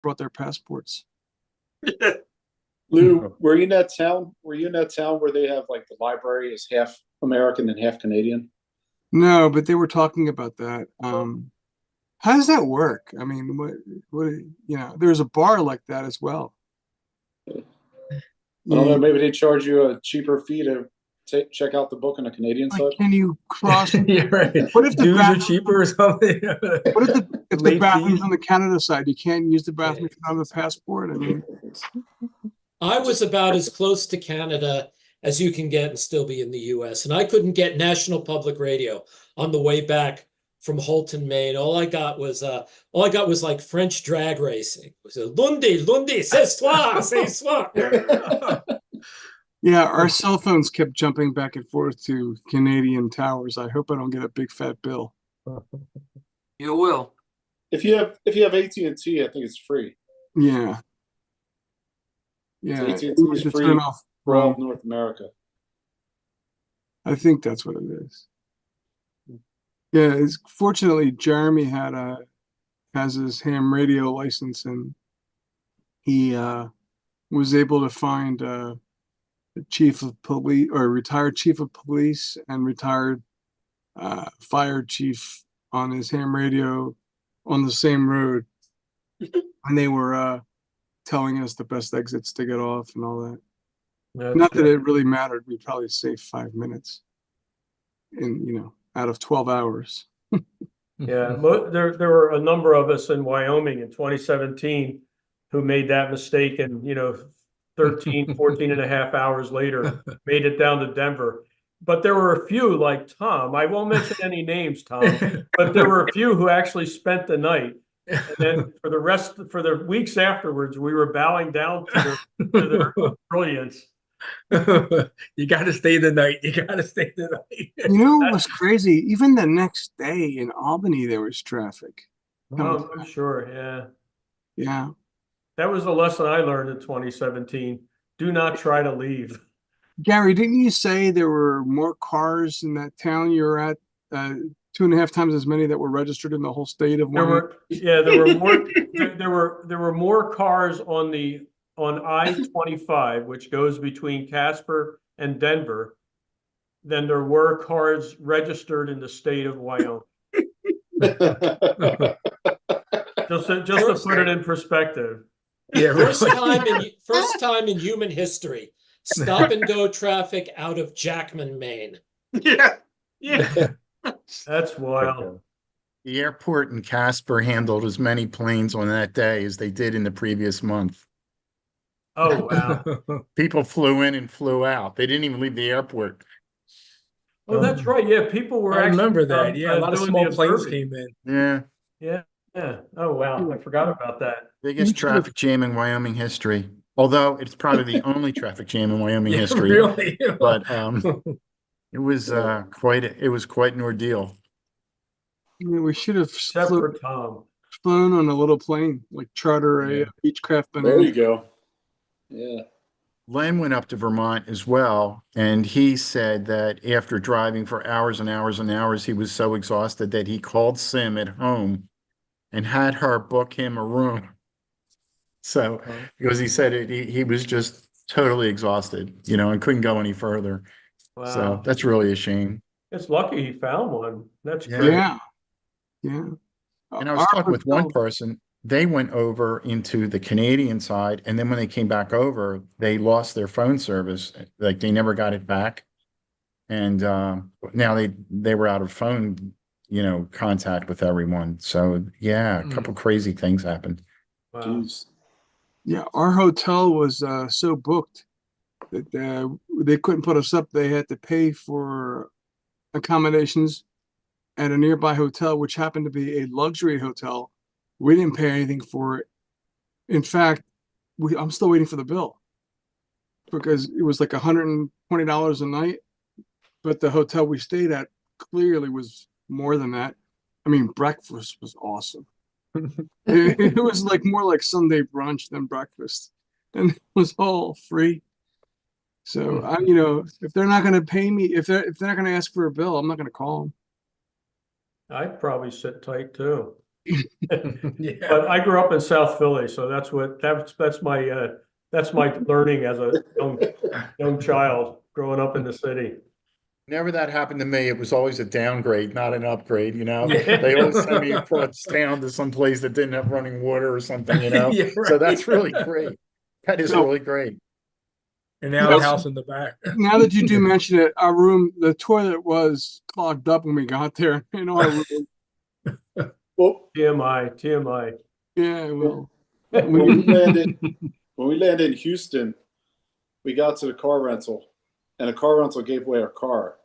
brought their passports. Lou, were you in that town? Were you in that town where they have like the library is half American and half Canadian? No, but they were talking about that. How does that work? I mean, there's a bar like that as well. I don't know. Yeah, Maybe they charge you a cheaper fee to check out the book on the Canadian like, side. can you cross? Yeah, right. What if the Dues are bathroom? cheaper or something. What if the Late bathroom's fees. on the Canada side? You can't use the bathroom if you don't have a passport. I mean, I was about as close to Canada as you can get and still be in the US. And I couldn't get National Public Radio on the way back from Holton, Maine. All I got was like French drag racing. It was a Lundi, c'est toi, c'est toi. yeah, our cell phones kept jumping back and forth to Canadian towers. I hope I don't get a big fat bill. You will. If you have AT&T, I think it's free. Yeah, yeah. AT&T You is have to free turn off for all roam. of North America. I think that's what it is. Yeah, fortunately Jeremy has his ham radio license, and he was able to find the chief of police or retired chief of police and retired fire chief on his ham radio on the same road, and they were telling us the best exits to get off and all that. Not that it really mattered. We probably saved 5 minutes out of 12 hours. Yeah, there were a number of us in Wyoming in 2017 who made that mistake, and 14 and a half hours later made it down to Denver. But there were a few like Tom. I won't mention any names, Tom, but there were a few who actually spent the night. And then for the weeks afterwards, we were bowing down to their brilliance. You got to stay the night. You got to stay the night. It was crazy. Even the next day in Albany, there was traffic. Oh, I'm sure. Yeah. Yeah. That was the lesson I learned in 2017. Do not try to leave. Gary, didn't you say there were more cars in that town you were at? 2.5 times as many that were registered in the whole state of Wyoming? There were more. There were more cars on I-25, which goes between Casper and Denver, than there were cars registered in the state of Wyoming. just to put it in perspective. Yeah, First time in human history. Stop and go traffic out of Jackman, Maine. Yeah. Yeah. That's wild. The airport in Casper handled as many planes on that day as they did in the previous month. Oh, wow. People flew in and flew out. They didn't even leave the airport. Oh, that's right. Yeah, people were I actually remember that. Yeah, a lot of doing small the planes observing. came in. Yeah. Yeah. Yeah. Oh, wow. I forgot about that. Biggest traffic jam in Wyoming history. Although it's probably the only traffic jam in Wyoming history. Really? But it was quite an ordeal. We should have Except for Tom. flown on a little plane, like charter a Beechcraft Banana. There you go. Yeah. Len went up to Vermont as well, and he said that after driving for hours and hours and hours, he was so exhausted that he called Sim at home and had her book him a room. So, because he said he was just totally exhausted, and couldn't go any further. Wow. So that's really a shame. It's lucky he found one. That's great. Yeah. Yeah. And I was talking with one person, they went over into the Canadian side, and then when they came back over, they lost their phone service. Like they never got it back. And now they were out of phone, contact with everyone. So yeah, a couple crazy things happened. Wow. Jeez. Yeah, our hotel was so booked that they couldn't put us up. They had to pay for accommodations at a nearby hotel, which happened to be a luxury hotel. We didn't pay anything for it. In fact, I'm still waiting for the bill because it was like $120 a night, but the hotel we stayed at clearly was more than that. I mean, breakfast was awesome. It was like more like Sunday brunch than breakfast, and it was all free. So if they're not going to pay me, if they're not going to ask for a bill, I'm not going to call them. I'd probably sit tight too. Yeah. But I grew up in South Philly, so that's my learning as a young child growing up in the city. Whenever that happened to me, it was always a downgrade, not an upgrade, you know? Yeah. They always send me across town to some place that didn't have running water or something, you know? Yeah, So right. that's really great. That is So- really great. And now the house in the back. Now that you do mention it, our room, the toilet was clogged up when we got there in our room. Well, TMI. Yeah, well, when we landed in Houston, we got to the car rental, and the car rental gave away our car,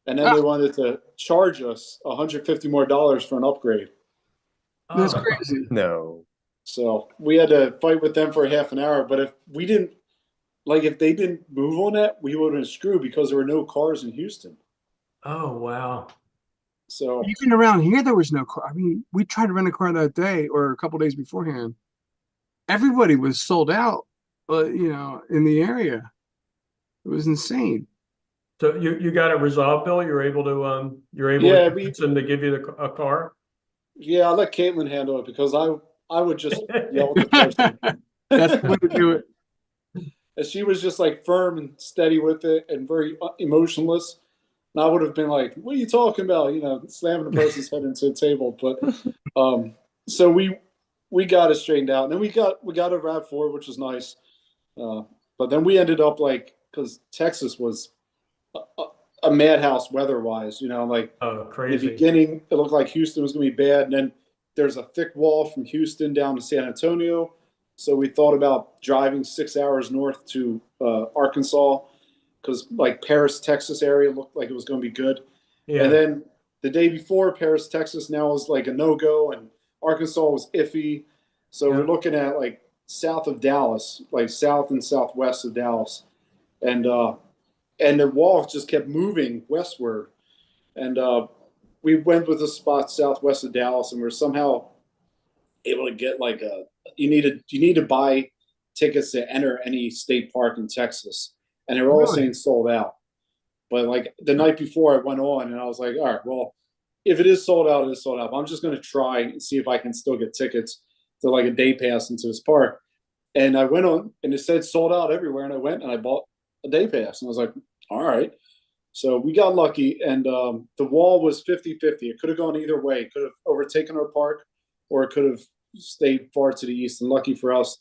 and then they wanted to charge us $150 more for an upgrade. that's Oh, crazy. No. So we had to fight with them for a half an hour. But if they didn't move on that, we would have been screwed because there were no cars in Houston. oh wow. So Even around here, there was no car. I mean, we tried to rent a car that day or a couple days beforehand. Everybody was sold out, in the area. It was insane. So you got it resolved, Bill? You're able to Yeah, convince them to give you a car? yeah, I let Caitlin handle it because I would just yell at the person. That's the way to do it. And she was just like firm and steady with it and very emotionless. And I would have been like, "What are you talking about?" Slamming the person's head into the table. But so we got it straightened out, and then we got a RAV4, which was nice. But then we ended up because Texas was a madhouse weather-wise. Like Oh, in the crazy. beginning, it looked like Houston was going to be bad, and then there's a thick wall from Houston down to San Antonio. So we thought about driving 6 hours north to Arkansas because like Paris, Texas area looked like it was going to be good. Yeah. And then the day before, Paris, Texas now was like a no-go, and Arkansas was iffy. So Yeah. we're looking at like south of Dallas, like south and southwest of Dallas. And the wall just kept moving westward. And we went with a spot southwest of Dallas, and we're somehow able to get you need to buy tickets to enter any state park in Texas, and they were all Really? saying sold out. But like the night before, I went on, and I was like, all right, well, if it is sold out, it is sold out. I'm just going to try and see if I can still get tickets to like a day pass into this park. And I went on, and it said sold out everywhere, and I went and I bought a day pass, and I was like, all right. So we got lucky, and the wall was 50-50. It could have gone either way. It could have overtaken our park, or it could have stayed far to the east. And lucky for us,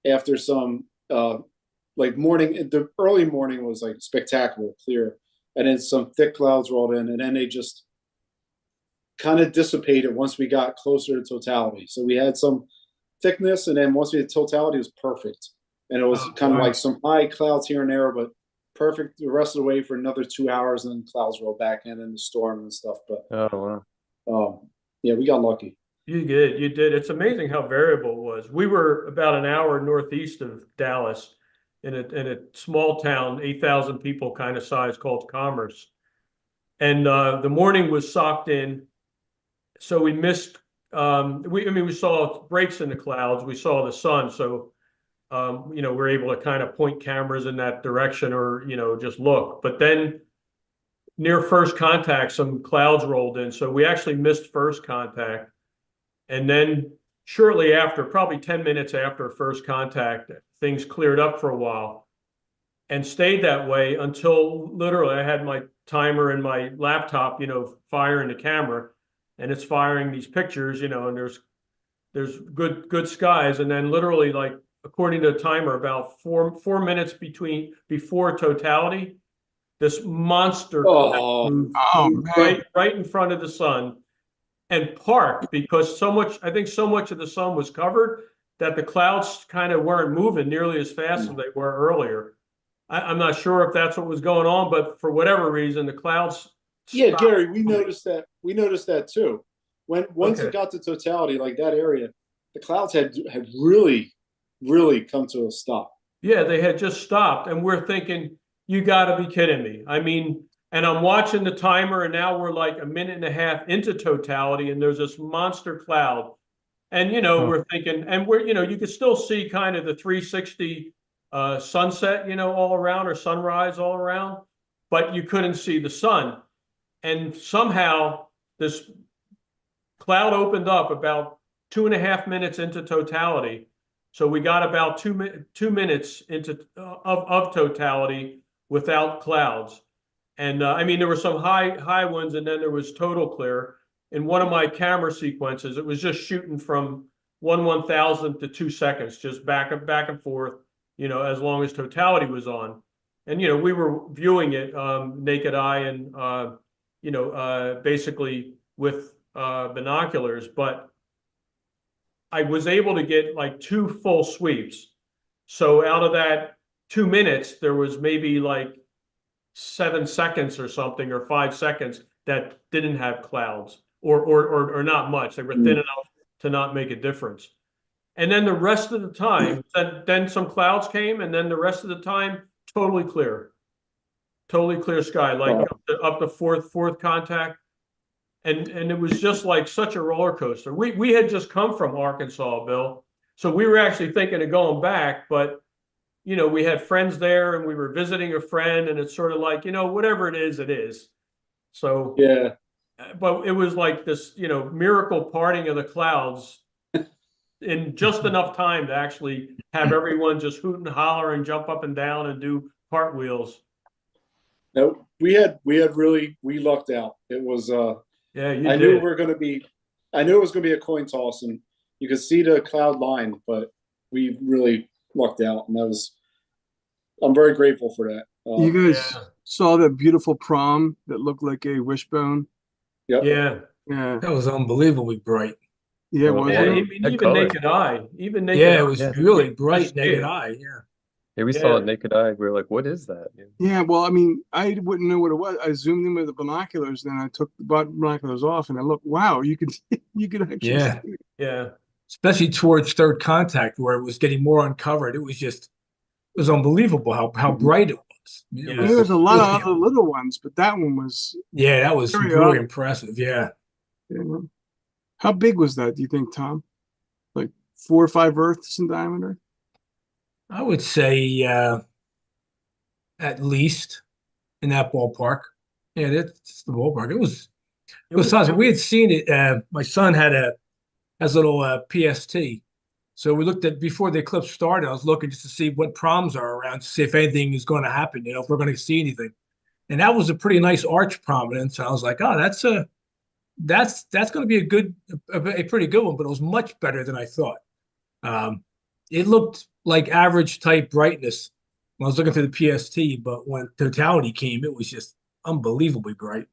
after some morning, the early morning was like spectacular, clear, and then some thick clouds rolled in, and then they just kind of dissipated once we got closer to totality. So we had some thickness, and then once we had totality, it was perfect. And it was kind of like some high clouds here and there, but perfect the rest of the way for another 2 hours, and then clouds roll back in and the storm and stuff. But Oh, wow. yeah, we got lucky. You did. It's amazing how variable it was. We were about an hour northeast of Dallas in a small town, 8,000 people kind of size called Commerce. And the morning was socked in. So we missed, we saw breaks in the clouds. We saw the sun. So, we're able to kind of point cameras in that direction or, just look. But then near first contact, some clouds rolled in. So we actually missed first contact. And then shortly after, probably 10 minutes after first contact, things cleared up for a while and stayed that way until literally I had my timer in my laptop, firing the camera, and it's firing these pictures, and there's good skies. And then literally, like, according to the timer, about four minutes before totality, this monster cloud moved man. right in front of the sun and parked because so much of the sun was covered that the clouds kind of weren't moving nearly as fast as they were earlier. I'm not sure if that's what was going on, but for whatever reason, the clouds. Yeah, Gary, we noticed that. We noticed that too. Once it got to totality, like that area, the clouds had really, really come to a stop. Yeah, they had just stopped, and we're thinking, you got to be kidding me. I mean, and I'm watching the timer, and now we're like a minute and a half into totality, and there's this monster cloud. And, we're thinking, and you can still see kind of the 360 sunset, all around, or sunrise all around, but you couldn't see the sun. And somehow this cloud opened up about 2.5 minutes into totality. So we got about 2 minutes into of totality without clouds. And I mean, there were some high ones, and then there was total clear. In one of my camera sequences, it was just shooting from 1/1000th to 2 seconds, just back and forth, as long as totality was on. And we were viewing it naked eye and basically with binoculars, but I was able to get like 2 full sweeps. So out of that 2 minutes, there was maybe like 7 seconds or something, or 5 seconds that didn't have clouds, or not much. They were thin enough to not make a difference. And then the rest of the time, then some clouds came, and then the rest of the time, totally clear sky, like up to fourth contact. And it was just like such a roller coaster. We had just come from Arkansas, Bill. So we were actually thinking of going back, but we had friends there and we were visiting a friend, and it's sort of like, whatever it is, it is. So Yeah. But it was like this, miracle parting of the clouds in just enough time to actually have everyone just hoot and holler and jump up and down and do cartwheels. No, we lucked out. It was Yeah, I knew it was going to be a coin toss, and you could see the cloud line, but we really lucked out, and I'm very grateful for that. You guys saw that beautiful prom that looked like a wishbone? Yep. Yeah. Yeah. That was unbelievably bright. Yeah, wasn't Yeah, it? even color. naked eye. Even naked Yeah, eye. it was Yeah. really bright Just naked did. eye. Yeah. Yeah, we saw Yeah. it naked eye. We were like, what is that? Yeah, well, I mean, I wouldn't know what it was. I zoomed in with the binoculars, then I took the binoculars off, and I looked. Wow, you could actually Yeah. see it. Yeah. Especially towards third contact, where it was getting more uncovered. It was unbelievable how bright it was. I mean, Yeah. it And there was a lot really- of other little ones, but that one was. Yeah, that was Very really odd. impressive. Yeah. How big was that? Do you think, Tom? Like 4 or 5 Earths in diameter? I would say at least in that ballpark. Yeah, that's the ballpark. It was sizable. We had seen it. My son has a little PST. So we looked at before the eclipse started. I was looking just to see what proms are around, to see if anything is going to happen. If we're going to see anything. And that was a pretty nice arch prominence. I was like, oh, that's going to be a pretty good one. But it was much better than I thought. It looked like average type brightness when I was looking through the PST, but when totality came, it was just unbelievably bright.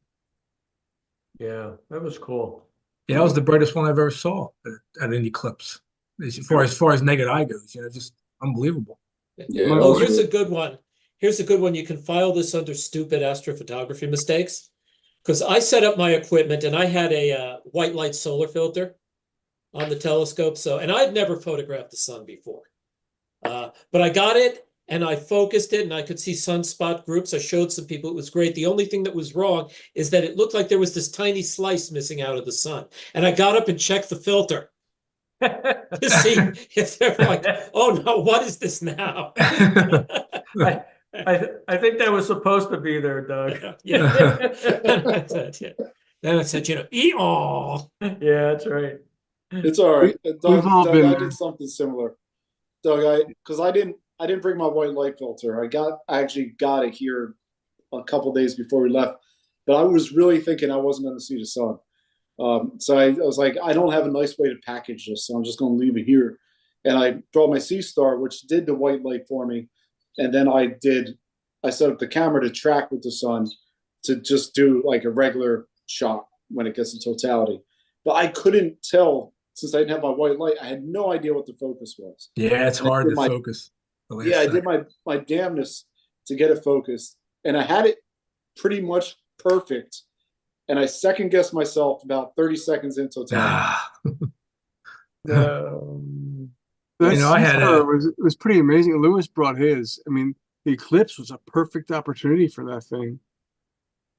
Yeah, that was cool. Yeah, that was the brightest one I've ever saw at an eclipse. As far as naked eye goes, just unbelievable. Yeah. Oh, here's a good one. Here's a good one. You can file this under stupid astrophotography mistakes. Because I set up my equipment and I had a white light solar filter on the telescope. And I'd never photographed the sun before. But I got it and I focused it and I could see sunspot groups. I showed some people. It was great. The only thing that was wrong is that it looked like there was this tiny slice missing out of the sun. And I got up and checked the filter to see if they're like, oh no, what is this now? I think that was supposed to be there, Doug. Yeah. Then I said, eat-all. Yeah, that's right. It's all right. We've Doug, all been I there. did something similar. Doug, because I didn't bring my white light filter. I actually got it here a couple days before we left, but I was really thinking I wasn't going to see the sun. So I was like, I don't have a nice way to package this, so I'm just going to leave it here. And I brought my Sea Star, which did the white light for me, and then I set up the camera to track with the sun to just do like a regular shot when it gets to totality. But I couldn't tell, since I didn't have my white light, I had no idea what the focus was. Yeah, it's hard to focus. I did my damnness to get it focused, and I had it pretty much perfect. And I second guessed myself about 30 seconds into totality. It was pretty amazing. Lewis brought his. I mean, the eclipse was a perfect opportunity for that thing.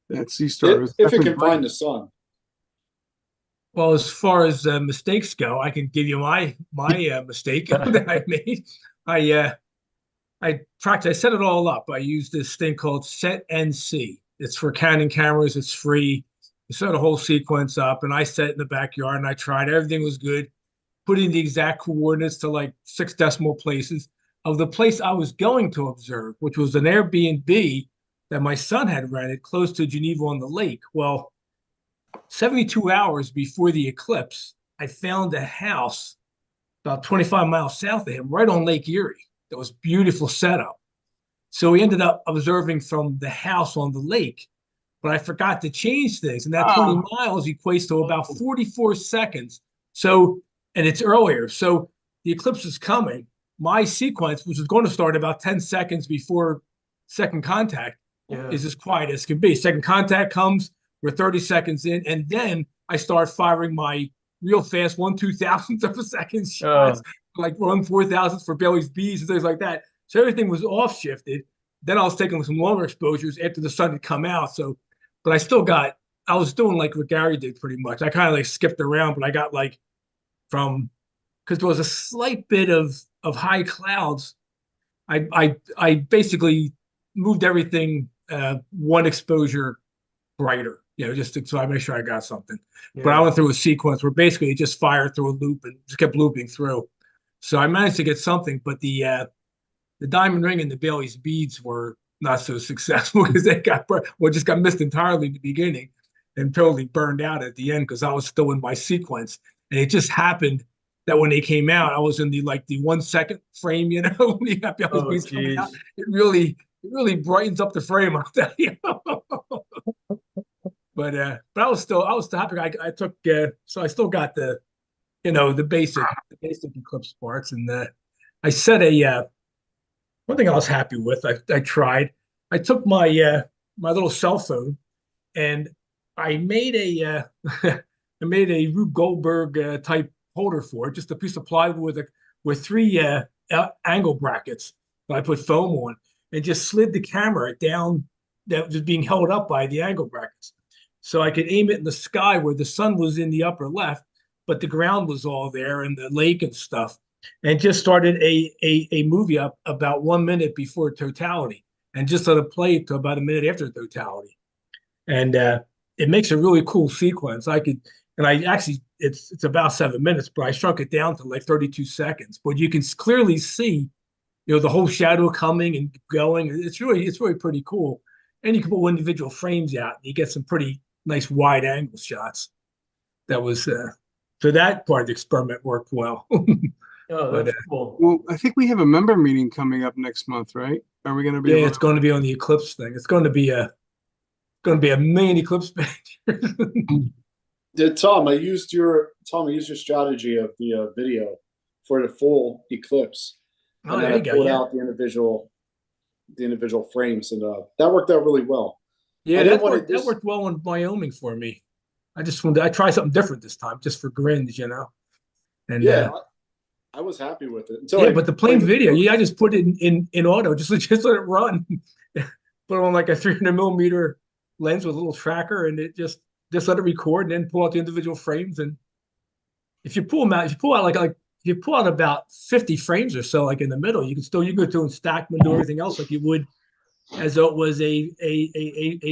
That Sea Star was if it definitely can find the sun. Well, as far as mistakes go, I can give you my mistake that I made. I set it all up. I used this thing called Set NC. It's for Canon cameras. It's free. set the whole sequence up, and I set it in the backyard, and I tried. Everything was good. Put in the exact coordinates to like 6 decimal places of the place I was going to observe, which was an Airbnb that my son had rented close to Geneva on the lake. Well, 72 hours before the eclipse, I found a house about 25 miles south of him, right on Lake Erie. That was beautiful setup. So we ended up observing from the house on the lake, but I forgot to change things. And that 20 Oh. miles equates to about 44 seconds. So, and it's earlier. So the eclipse is coming. My sequence, which was going to start about 10 seconds before second contact, Yeah. is as quiet as can be. Second contact comes, we're 30 seconds in, and then I start firing my real fast 1/2000th of a second shots, like 1/4000th for Bailey's bees and things like that. So everything was off shifted. Then I was taking some longer exposures after the sun had come out. So, but I was doing like what Gary did pretty much. I kind of like skipped around, but I got like because there was a slight bit of high clouds. I basically moved everything one exposure brighter, just so I make sure I got something. Yeah. But I went through a sequence where basically it just fired through a loop and just kept looping through. So I managed to get something, but the diamond ring and the Bailey's beads were not so successful because they just got missed entirely in the beginning and totally burned out at the end because I was still in my sequence. And it just happened that when they came out, I was in the 1 second frame, when you got Bailey's beads coming out. It really brightens up the frame, I'll tell you. But I was still happy. I took so I still got the basic eclipse parts, and I set one thing I was happy with. I tried. I took my little cell phone, and I made a I made a Rube Goldberg type holder for it, just a piece of plywood with three angle brackets that I put foam on, and just slid the camera down that was being held up by the angle brackets. So I could aim it in the sky where the sun was in the upper left, but the ground was all there and the lake and stuff, and just started a movie up about 1 minute before totality, and just let it play to about a minute after totality, and it makes a really cool sequence. It's about 7 minutes, but I shrunk it down to like 32 seconds. But you can clearly see, the whole shadow coming and going. It's really pretty cool, and you can pull individual frames out. And you get some pretty nice wide angle shots. That was so that part of the experiment worked well. Oh, that's cool. Well, I think we have a member meeting coming up next month, right? Are we going to be? Yeah, it's going to be on the eclipse thing. It's going to be a main eclipse page. Tom, I used your strategy of the video for the full eclipse, and then I pulled out the individual frames, and that worked out really well. Yeah, that worked well in Wyoming for me. I try something different this time, just for grins, And yeah, I was happy with it. But the plain video, I just put it in auto, just let it run. Put it on like a 300mm lens with a little tracker, and it just let it record, and then pull out the individual frames. And if you pull out about 50 frames or so, like in the middle, you can go through and stack them and do everything else like you would as though it was a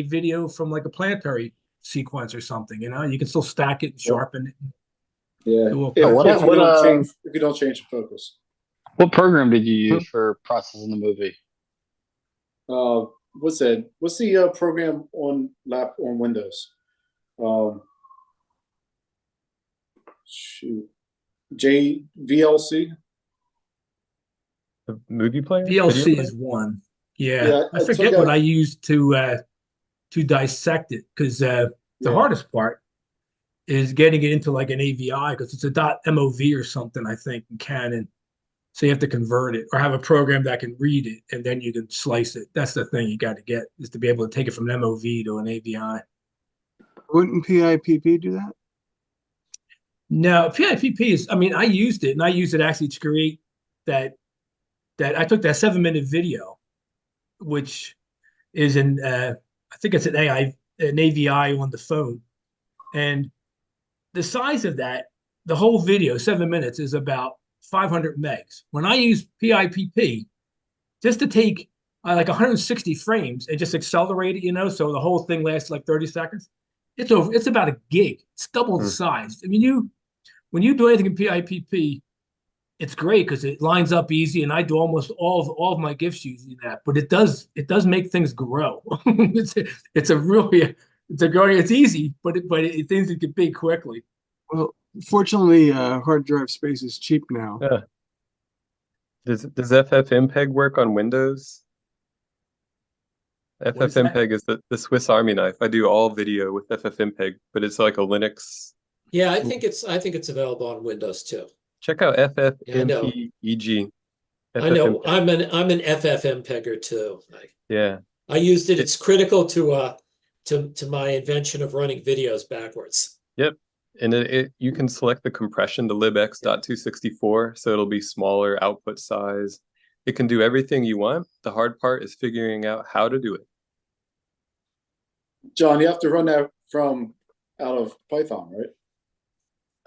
video from like a planetary sequence or something. You can still stack it and sharpen it. Yeah. If you don't change the focus. What program did you use for processing the movie? What's the program on Windows? VLC. The movie player? VLC is one. Yeah, I forget what I used to dissect it, because the hardest part is getting it into like an AVI, because it's a .mov or something, I think, in Canon. So you have to convert it or have a program that can read it, and then you can slice it. That's the thing you got to get, is to be able to take it from an MOV to an AVI. Wouldn't PIPP do that? No, PIPP is, I used it, and I used it actually to create that I took that 7-minute video, which is I think it's an AVI on the phone. And the size of that, the whole video, 7 minutes, is about 500 megs. When I use PIPP, just to take like 160 frames and just accelerate it, so the whole thing lasts like 30 seconds, it's about a gig. It's double the Hmm. size. I mean, when you do anything in PIPP, it's great because it lines up easy, and I do almost all of my gifts using that. But it does make things grow. It's a really it's easy, but things get big quickly. Well, fortunately, hard drive space is cheap now. Yeah. Does FFmpeg work on Windows? What is that? FFmpeg is the Swiss Army knife. I do all video with FFmpeg, but it's like a Linux. Yeah, I think it's available on Windows too. Check out Yeah, I know. FFmpeg. I know. FFmpeg. I'm an FFmpegger too. Yeah. I used it. It, It's critical to my invention of running videos backwards. yep. And you can select the compression to libx.264, so it'll be smaller output size. It can do everything you want. The hard part is figuring out how to do it. John, you have to run that from out of Python,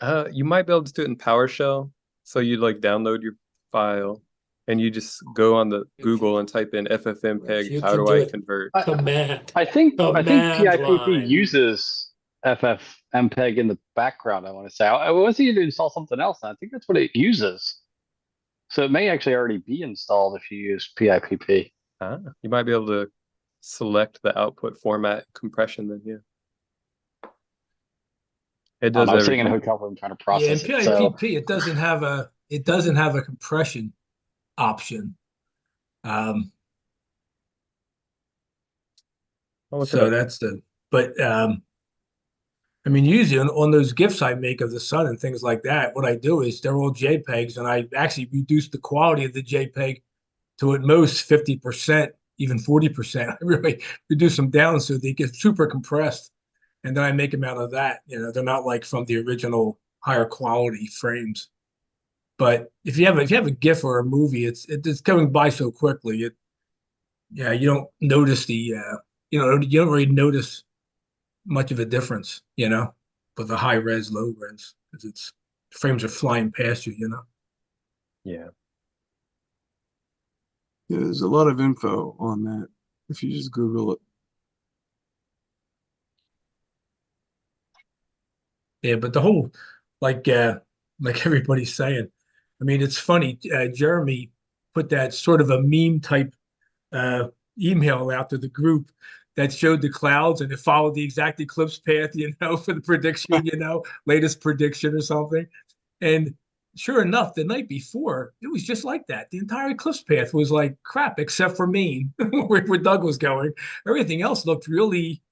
right? You might be able to do it in PowerShell. So you like download your file and you just go on the Google and type in FFmpeg, You how can do do I it. convert? Command. I think Command PIPP line. uses FFmpeg in the background, I want to say. I was eager to install something else, and I think that's what it uses. So it may actually already be installed if you use PIPP. You might be able to select the output format compression then, yeah. It does I was sitting in a everything. hotel room trying to Yeah, in process it. So PIPP, it doesn't have a compression option. I'll look it So up. that's but I mean, usually on those GIFs I make of the sun and things like that, what I do is they're all JPEGs, and I actually reduce the quality of the JPEG to at most 50%, even 40%. I really reduce them down so they get super compressed, and then I make them out of that. They're not like from the original higher quality frames. But if you have a GIF or a movie, it's coming by so quickly. Yeah, you don't notice you don't really notice much of a difference, with the high res, low res, because it's frames are flying past you. Yeah. Yeah, there's a lot of info on that if you just Google it. Yeah, but the whole like everybody's saying, I mean, it's funny. Jeremy put that sort of a meme type uh, email out to the group that showed the clouds and it followed the exact eclipse path, for the prediction, latest prediction or something. And sure enough, the night before, it was just like that. The entire eclipse path was like crap, except for Maine, where Doug was going. Everything else looked really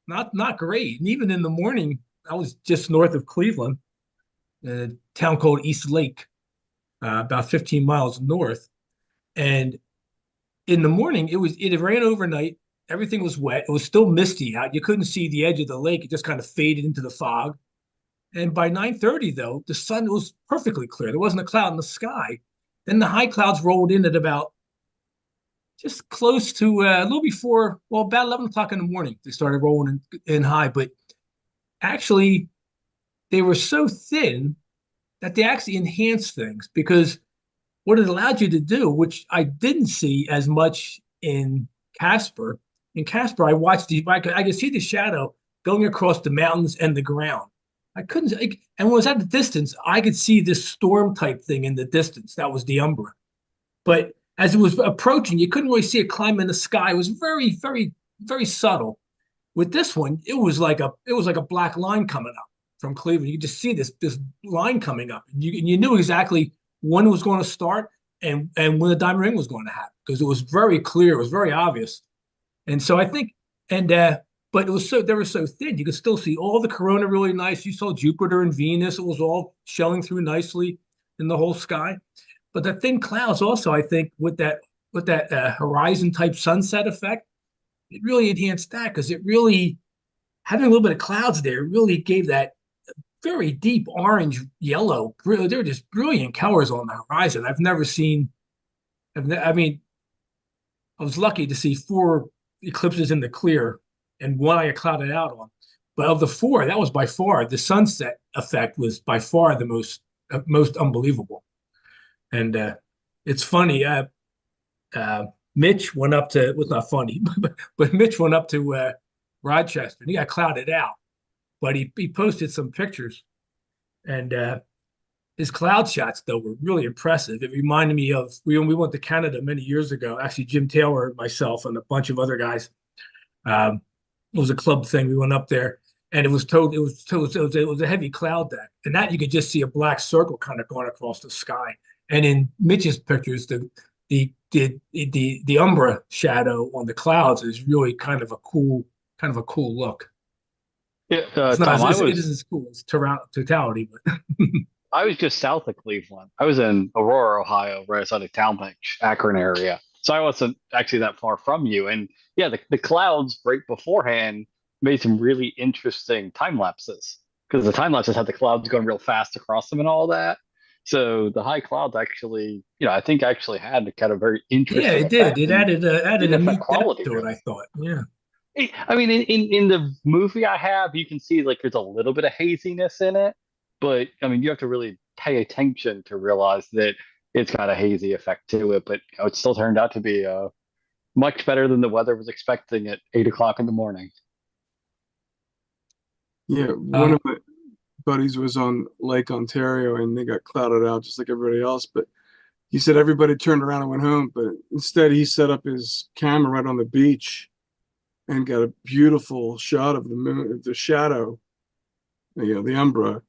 not great. And even in the morning, I was just north of Cleveland, a town called East Lake, about 15 miles north. And in the morning, it ran overnight. Everything was wet. It was still misty out. You couldn't see the edge of the lake. It just kind of faded into the fog. And by 9:30, though, the sun was perfectly clear. There wasn't a cloud in the sky. Then the high clouds rolled in at about just close to a little before, well, about 11 o'clock in the morning. They started rolling in high, but actually, they were so thin that they actually enhanced things because what it allowed you to do, which I didn't see as much in Casper. In Casper, I could see the shadow going across the mountains and the ground. I couldn't, and when it was at the distance, I could see this storm type thing in the distance. That was the Umbra. But as it was approaching, you couldn't really see it climb in the sky. It was very, very, very subtle. With this one, it was like a black line coming up from Cleveland. You could just see this line coming up, and you knew exactly when it was going to start and when the diamond ring was going to happen because it was very clear. It was very obvious. And so I think, but they were so thin. You could still see all the corona really nice. You saw Jupiter and Venus. It was all showing through nicely in the whole sky. But the thin clouds also, I think, with that horizon type sunset effect, it really enhanced that because it really having a little bit of clouds there really gave that very deep orange yellow. Really, they're just brilliant colors on the horizon. I've never seen. I mean, I was lucky to see 4 eclipses in the clear and one I got clouded out on. But of the 4, that was by far the sunset effect was by far the most unbelievable. And it's funny. Mitch went up to. It was not funny, but Mitch went up to Rochester and he got clouded out. but he posted some pictures, and his cloud shots though were really impressive. It reminded me of when we went to Canada many years ago. Actually, Jim Taylor, myself, and a bunch of other guys. It was a club thing. We went up there, and it was a heavy cloud deck, and that you could just see a black circle kind of going across the sky. And in Mitch's pictures, the umbra shadow on the clouds is really kind of a cool look. Yeah, It's not Tom, it isn't as cool as totality, but I was just south of Cleveland. I was in Aurora, Ohio, right outside of Talmadge, Akron area. So I wasn't actually that far from you. And yeah, the clouds right beforehand made some really interesting time lapses because the time lapses had the clouds going real fast across them and all that. So the high clouds actually, I think actually had a kind of very yeah, interesting it did. effect It and added a different neat depth quality to it, really. I thought. Yeah. I mean, in the movie I have, you can see like there's a little bit of haziness in it, but I mean, you have to really pay attention to realize that it's got a hazy effect to it. But it still turned out to be much better than the weather was expecting at 8 o'clock in the morning. Yeah, one of my buddies was on Lake Ontario and they got clouded out just like everybody else. But he said everybody turned around and went home. But instead, he set up his camera right on the beach and got a beautiful shot of the moon, the shadow, the umbra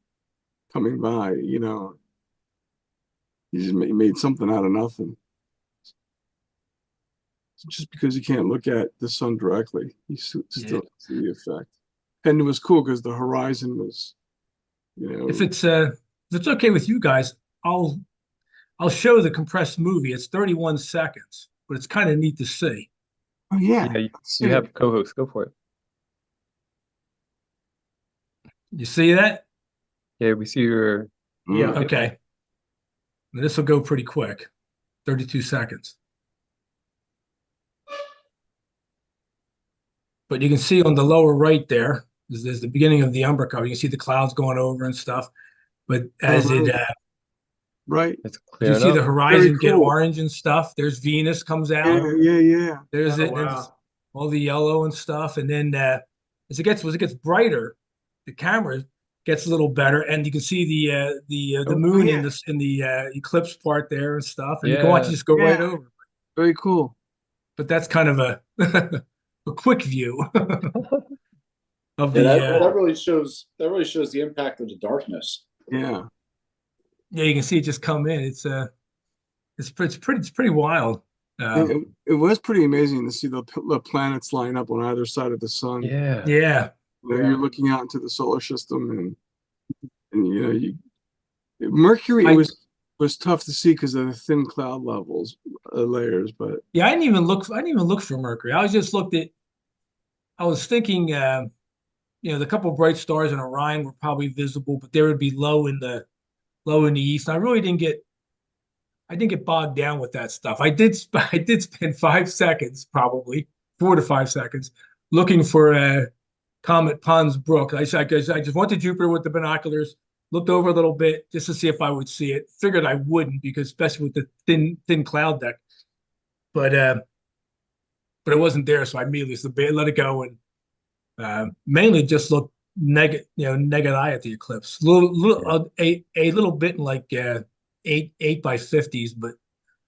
coming by. He just made something out of nothing. Just because you can't look at the sun directly, you still see the effect. And it was cool because the horizon was, If it's okay with you guys, I'll show the compressed movie. It's 31 seconds, but it's kind of neat to see. Oh yeah, Yeah, you have co-host. Go for it. You see that? Yeah, we see your. Yeah. Okay. This will go pretty quick. 32 seconds. But you can see on the lower right there is the beginning of the umbra cover. You can see the clouds going over and stuff. But as right, It's you clearing see the up. horizon get cool. orange and stuff. There's Venus comes out. Yeah. There's Oh, it. There's wow. all the yellow and stuff. And then as it gets brighter, the camera gets a little better, and you can see the moon yeah. in the eclipse part there and stuff. And you can watch it Yeah. just go right Yeah. over. Very cool. But that's kind of a a quick view of Yeah, the that really shows the impact of the darkness. Yeah. yeah, you can see it just come in. It's pretty wild. It was pretty amazing to see the planets line up on either side of the sun. Yeah. Yeah. You're looking out into the solar system, and Mercury I was tough to see because of the thin cloud levels layers, but yeah, I didn't even look for Mercury. I was thinking the couple of bright stars in Orion were probably visible, but they would be low in the east. And I didn't get bogged down with that stuff. I did spend 5 seconds, probably 4 to 5 seconds, looking for Comet Pons Brook. I just went to Jupiter with the binoculars, looked over a little bit just to see if I would see it. Figured I wouldn't because especially with the thin cloud deck. But it wasn't there, so I immediately let it go and mainly just looked naked eye at the eclipse. A little bit in like 8x50s, but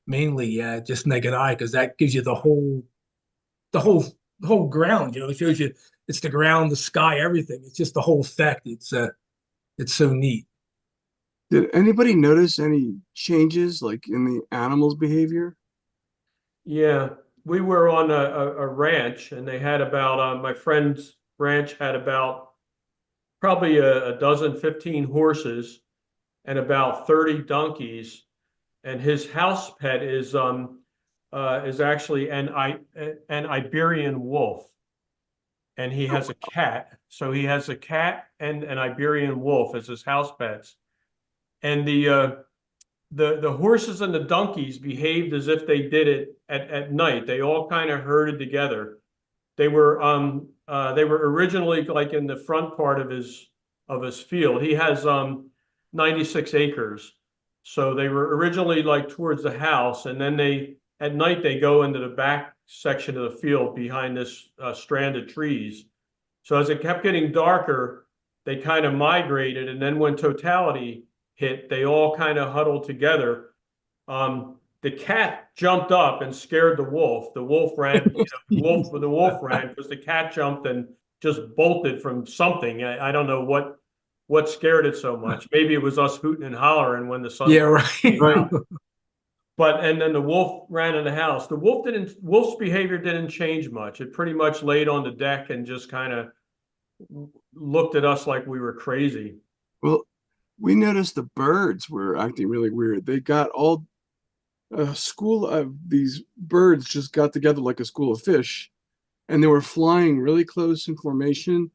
mainly just naked eye because that gives you the whole ground. It shows you it's the ground, the sky, everything. It's just the whole effect. It's so neat. did anybody notice any changes like in the animals' behavior? Yeah, we were on a ranch and they had about, my friend's ranch had about probably a dozen, 15 horses and about 30 donkeys. And his house pet is actually an Iberian wolf. And he has a cat. So he has a cat and an Iberian wolf as his house pets. And the horses and the donkeys behaved as if they did it at night. They all kind of herded together. They were originally like in the front part of his field. He has 96 acres. So they were originally like towards the house, and then at night they go into the back section of the field behind this strand of trees. So as it kept getting darker, they kind of migrated, and then when totality hit, they all kind of huddled together. The cat jumped up and scared the wolf. The wolf ran, the wolf ran because the cat jumped and just bolted from something. I don't know what scared it so much. Maybe it was us hooting and hollering when the sun Yeah, right. came out. But and then the wolf ran in the house. Wolf's behavior didn't change much. It pretty much laid on the deck and just kind of looked at us like we were crazy. Well, we noticed the birds were acting really weird. They got all a school of these birds just got together like a school of fish, and they were flying really close in formation,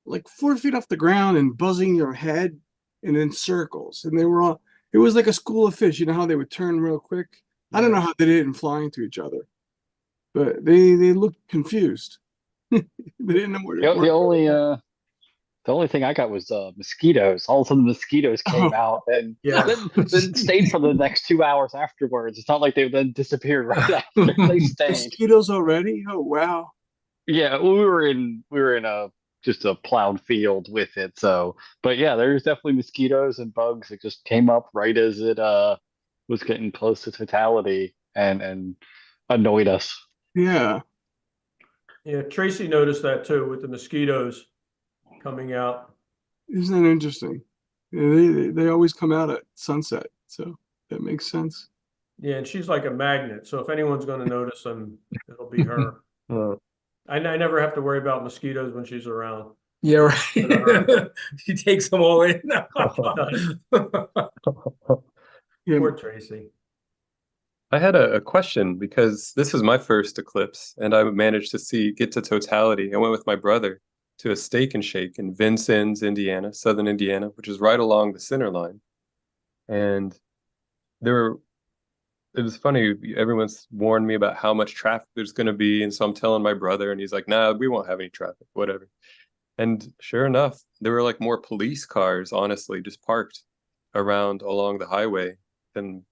like 4 feet off the ground and buzzing your head and in circles. And they were all, it was like a school of fish. You know how they would turn real quick? I don't know how they did it in flying to each other, but they looked confused. They didn't know where to The only thing I got was mosquitoes. All of a sudden, the mosquitoes came out and then stayed for the next 2 hours afterwards. It's not like they then disappeared right after. They stayed. Mosquitoes already? Oh wow! Yeah, we were in a just a plowed field with it. So, but yeah, there's definitely mosquitoes and bugs that just came up right as it was getting close to totality and annoyed us. Yeah. Yeah, Tracy noticed that too with the mosquitoes coming out. Isn't that interesting? Yeah, they always come out at sunset, so that makes sense. Yeah, and she's like a magnet. So if anyone's going to notice them, it'll be her. I never have to worry about mosquitoes when she's around. Yeah, right. She takes them all in. Poor Tracy. I had a question because this was my first eclipse and I managed to get to totality. I went with my brother to a steak and shake in Vincennes, Indiana, southern Indiana, which is right along the center line. And it was funny, everyone's warned me about how much traffic there's going to be. And so I'm telling my brother, and he's like, nah, we won't have any traffic, whatever. And sure enough, there were like more police cars, honestly, just parked around along the highway. Than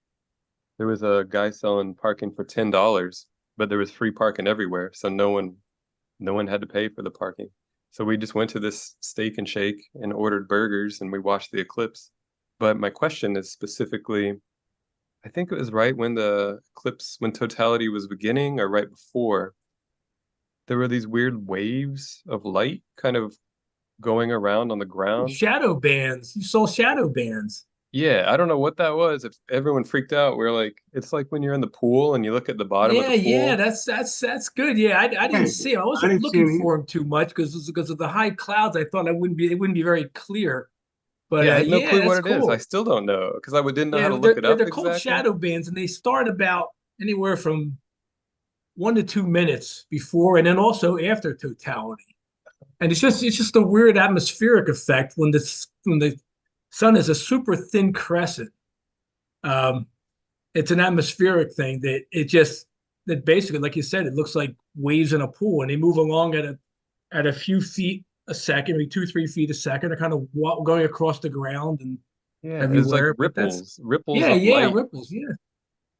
there was a guy selling parking for $10, but there was free parking everywhere. So no one had to pay for the parking. So we just went to this steak and shake and ordered burgers and we watched the eclipse. But my question is specifically, I think it was right when the eclipse, when totality was beginning or right before, there were these weird waves of light kind of going around on the ground. Shadow bands. You saw shadow bands. Yeah, I don't know what that was. If everyone freaked out, we're like, it's like when you're in the pool and you look at the bottom of the pool. Yeah, that's good. Yeah, I didn't see him. I wasn't looking for him too much because of the high clouds. I thought it wouldn't be very clear. But yeah, I had no clue what it is. Cool. I still don't know because I didn't know how to look it up. They're called shadow bands, and they start about anywhere from 1 to 2 minutes before and then also after totality. And it's just a weird atmospheric effect when the sun is a super thin crescent. It's an atmospheric thing that basically, like you said, it looks like waves in a pool, and they move along at a few feet a second, maybe 2-3 feet a second. They're kind of going across the ground and everywhere. It's like ripples Ripples. Yeah,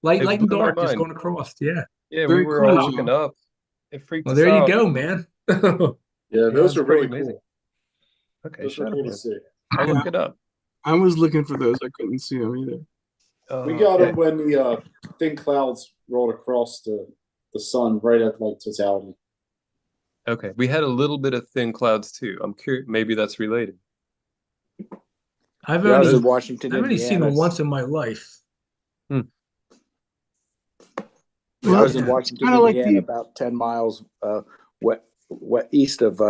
light and dark just going across. Yeah. Yeah, we were all looking up. It freaked us out. Well, there you go, man. Yeah, those are really amazing. Cool. Okay, those are cool to see. I'll look it up. I was looking for those. I couldn't see them either. We got them when the thin clouds rolled across the sun right at like totality. Okay, we had a little bit of thin clouds too. I'm curious, maybe that's related. I've I was only, in Washington, I've only seen them once in my life. I was in Washington, Indiana, about 10 miles east of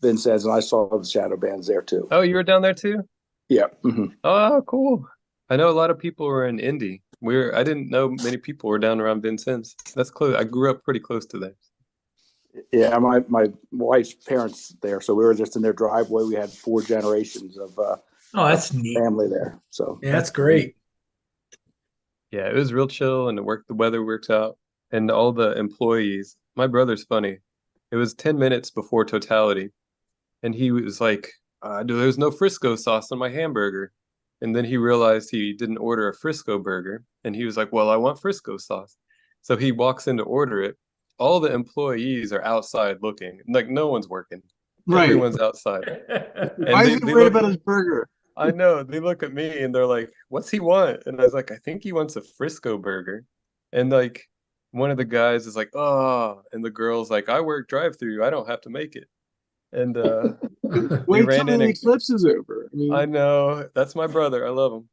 Vincennes, and I saw the shadow bands there too. Oh, you were down there too? Yeah. Mm-hmm. Oh, cool. I know a lot of people were in Indy. I didn't know many people were down around Vincennes. That's close. I grew up pretty close to there. Yeah, my wife's parents there, so we were just in their driveway. We had 4 generations of that's neat. Family there. So yeah, that's great. Yeah, it was real chill, and the weather worked out, and all the employees. My brother's funny. It was 10 minutes before totality, and he was like, "There's no Frisco sauce on my hamburger," and then he realized he didn't order a Frisco burger, and he was like, "Well, I want Frisco sauce," so he walks in to order it. All the employees are outside looking, like no one's working. Right. Everyone's outside. Why is he worried about his burger? I know. They look at me and they're like, "What's he want?" And I was like, "I think he wants a Frisco burger." And like one of the guys is like, "Oh," and the girl's like, "I work drive-through. I don't have to make it." And we Wait till ran in the and eclipse is over. I know that's my brother. I love him.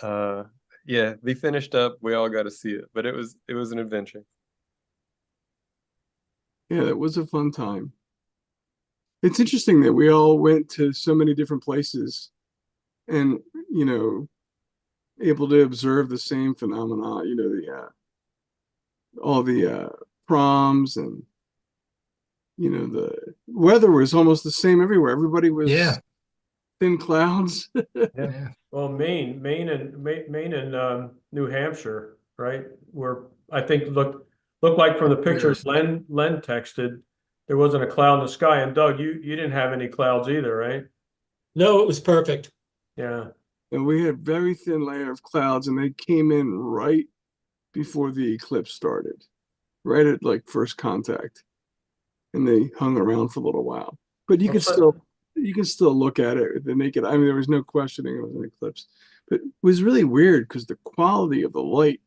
But, yeah, they finished up. We all got to see it, but it was an adventure. Yeah, that was a fun time. It's interesting that we all went to so many different places and, you know, able to observe the same phenomena, you know, the all the proms and you know the weather was almost the same everywhere. Everybody was Yeah. thin clouds. Yeah. Well, Maine and New Hampshire, right? Were I think looked like from the pictures Len texted, there wasn't a cloud in the sky. And Doug, you didn't have any clouds either, right? No, it was perfect. Yeah. And we had very thin layer of clouds, and they came in right before the eclipse started, right at like first contact, and they hung around for a little while. But you can still look at it with the naked. I mean, there was no questioning it was an eclipse, but it was really weird because the quality of the light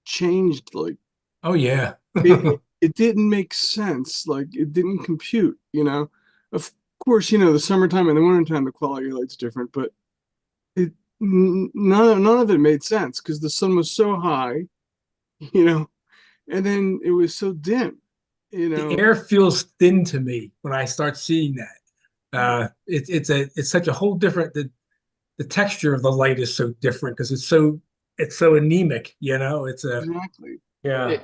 changed. Like, Oh yeah. it didn't make sense. Like, it didn't compute. You know, of course, you know the summertime and the wintertime the quality of light's different, but none of it made sense because the sun was so high, you know, and then it was so dim, you The know. air feels thin to me when I start seeing that. It's such a whole different the texture of the light is so different because it's so anemic, you know. It's a Exactly. Yeah.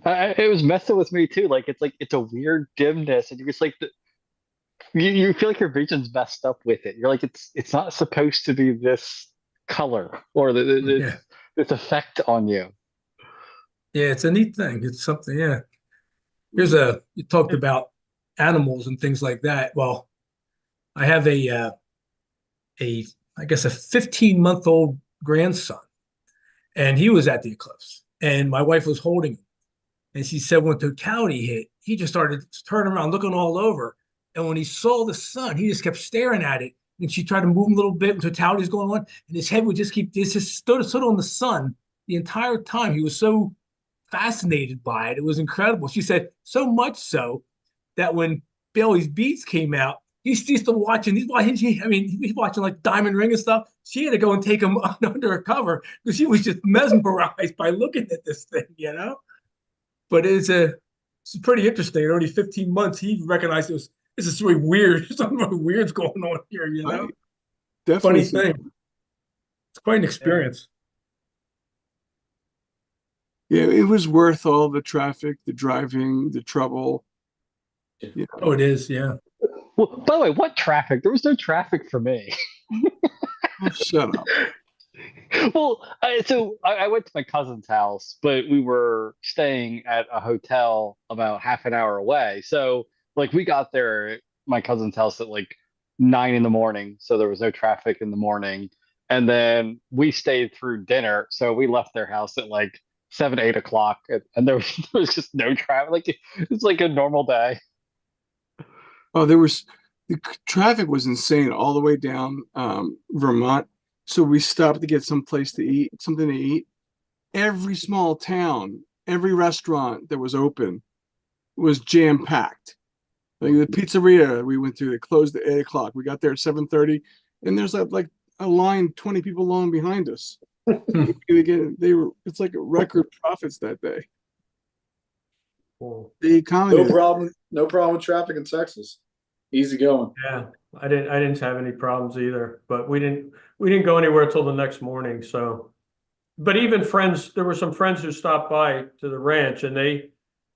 It was messing with me too. Like it's a weird dimness, and you're just like you feel like your vision's messed up with it. You're like it's not supposed to be this color or yeah. this effect on you. Yeah, it's a neat thing. It's something, yeah. You talked about animals and things like that. Well, I have a I guess a 15-month-old grandson, and he was at the eclipse, and my wife was holding him, and she said when totality hit, he just started turning around, looking all over, and when he saw the sun, he just kept staring at it, and she tried to move him a little bit, and totality was going on, and his head would just keep this just stood on the sun the entire time. He was so fascinated by it. It was incredible. She said so much so that when Bailey's Beats came out, he's still watching. He's watching. I mean, he's watching like Diamond Ring and stuff. She had to go and take him under a cover because she was just mesmerized by looking at this thing, you know. But it's pretty interesting. At only 15 months, he recognized this is really weird. Something really weird's going on here, you know. Right. Definitely. Funny thing. It's quite an experience. Yeah, it was worth all the traffic, the driving, the trouble. You know. Oh, it is. Yeah. Well, by the way, what traffic? There was no traffic for me. Oh, shut up. Well, I went to my cousin's house, but we were staying at a hotel about half an hour away. So, like, we got there at my cousin's house at like 9 in the morning. So there was no traffic in the morning. And then we stayed through dinner. So we left their house at like 7, 8 o'clock. And there was just no traffic. Like, it's like a normal day. Oh, the traffic was insane all the way down Vermont. So we stopped to get something to eat. Every small town, every restaurant that was open was jam packed. Like the pizzeria we went to, they closed at 8 o'clock. We got there at 7:30, and there's like a line 20 people long behind us. Again, it's like record profits that day. Cool. The economy. No problem with traffic in Texas. Easy going. Yeah. I didn't have any problems either, but we didn't go anywhere till the next morning. So, but even friends, there were some friends who stopped by to the ranch and they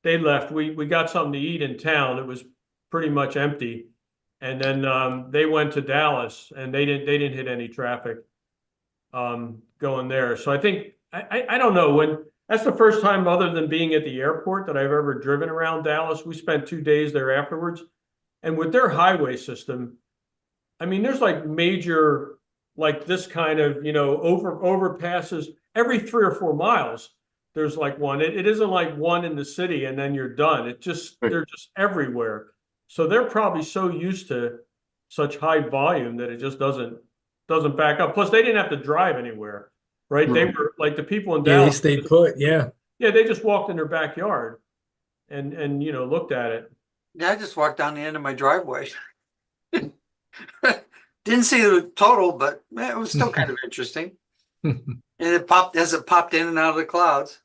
left. We got something to eat in town. It was pretty much empty. And then they went to Dallas and they didn't hit any traffic going there. So I think I don't know when that's the first time other than being at the airport that I've ever driven around Dallas. We spent 2 days there afterwards. And with their highway system, I mean, there's like major, like this kind of, you know, overpasses every 3 or 4 miles. There's like one. It isn't like one in the city and then you're done. They're just everywhere. So they're probably so used to such high volume that it just doesn't back up. Plus, they didn't have to drive anywhere, right? They were like the people in Yeah, they Dallas. stayed put. Yeah. Yeah, they just walked in their backyard and looked at it. Yeah, I just walked down the end of my driveway. Didn't see the total, but it was still kind of interesting. And it popped in and out of the clouds.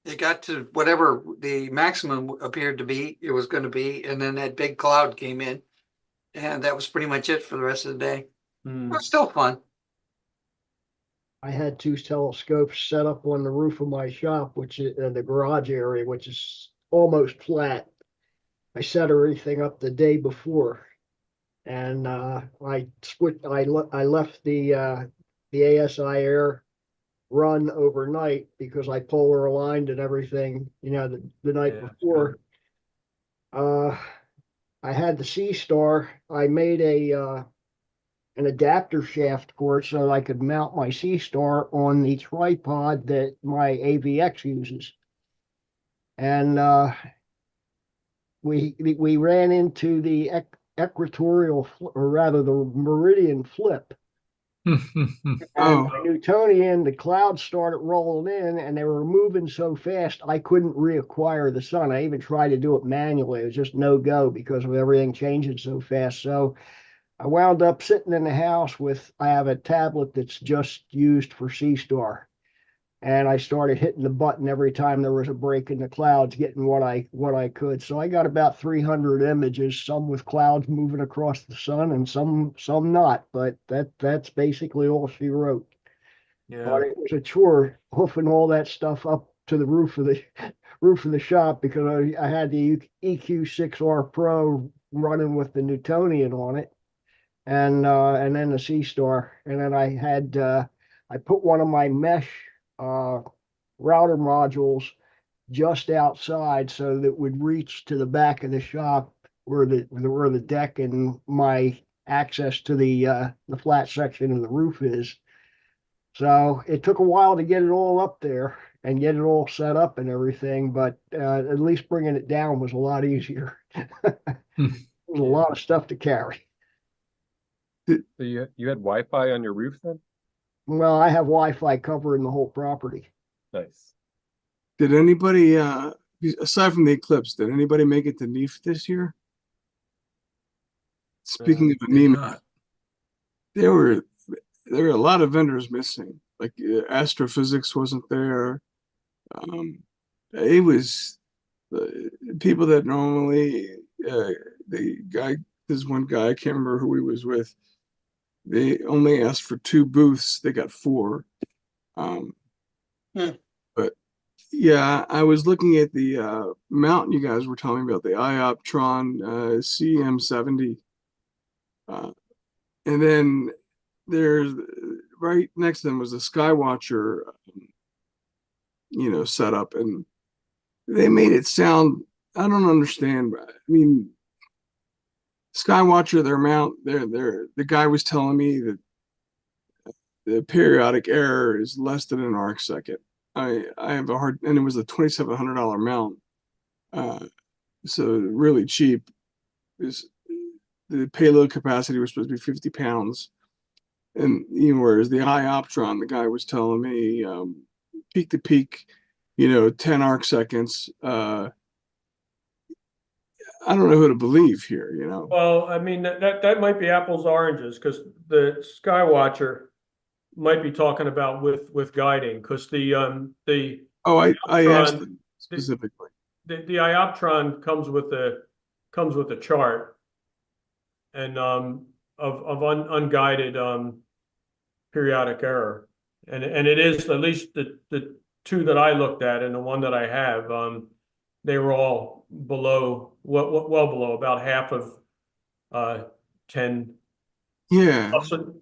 It got to whatever the maximum appeared to be, it was going to be, and then that big cloud came in, and that was pretty much it for the rest of the day. It was still fun. I had two telescopes set up on the roof of my shop, which is in the garage area, which is almost flat. I set everything up the day before, and I left the ASI air run overnight because I polar aligned and everything, the night before. I had the C-Star. I made an adapter shaft for it so that I could mount my C-Star on the tripod that my AVX uses. And we ran into the equatorial, or rather the meridian flip. And my Newtonian, the clouds started rolling in and they were moving so fast I couldn't reacquire the sun. I even tried to do it manually. It was just no go because of everything changing so fast. So I wound up sitting in the house I have a tablet that's just used for C-Star. And I started hitting the button every time there was a break in the clouds, getting what I could. So I got about 300 images, some with clouds moving across the sun and some not. But that's basically all she wrote. Yeah. But it was a chore hoofing all that stuff up to the roof of the shop because I had the EQ6R Pro running with the Newtonian on it, and then the C-Star, and then I put one of my mesh router modules just outside so that it would reach to the back of the shop where the deck and my access to the flat section of the roof is. So it took a while to get it all up there and get it all set up and everything, but at least bringing it down was a lot easier. It was a lot of stuff to carry. So you had Wi-Fi on your roof then? Well, I have Wi-Fi covering the whole property. Nice. Did anybody, aside from the eclipse, did anybody make it to NEAF this year? Speaking of anemia, there were a lot of vendors missing. Like Astrophysics wasn't there. It was people that normally this one guy, I can't remember who he was with. They only asked for 2 booths. They got 4. But yeah, I was looking at the mountain you guys were telling me about, the Ioptron CM70. And then there's right next to them was a Skywatcher, setup, and they made it sound, I don't understand. I mean, Skywatcher, their mount, the guy was telling me that the periodic error is less than an arc second. I have a hard, and it was a $2,700 mount, so really cheap. The payload capacity was supposed to be 50 pounds, and whereas the Ioptron, the guy was telling me peak to peak, 10 arc seconds. I don't know who to believe here, Well, I mean that might be apples oranges because the Skywatcher might be talking about with guiding because I asked them specifically. The Ioptron comes with a chart and of unguided periodic error, and it is at least the 2 that I looked at and the one that I have, they were all below, well below, about half of 10. Yeah.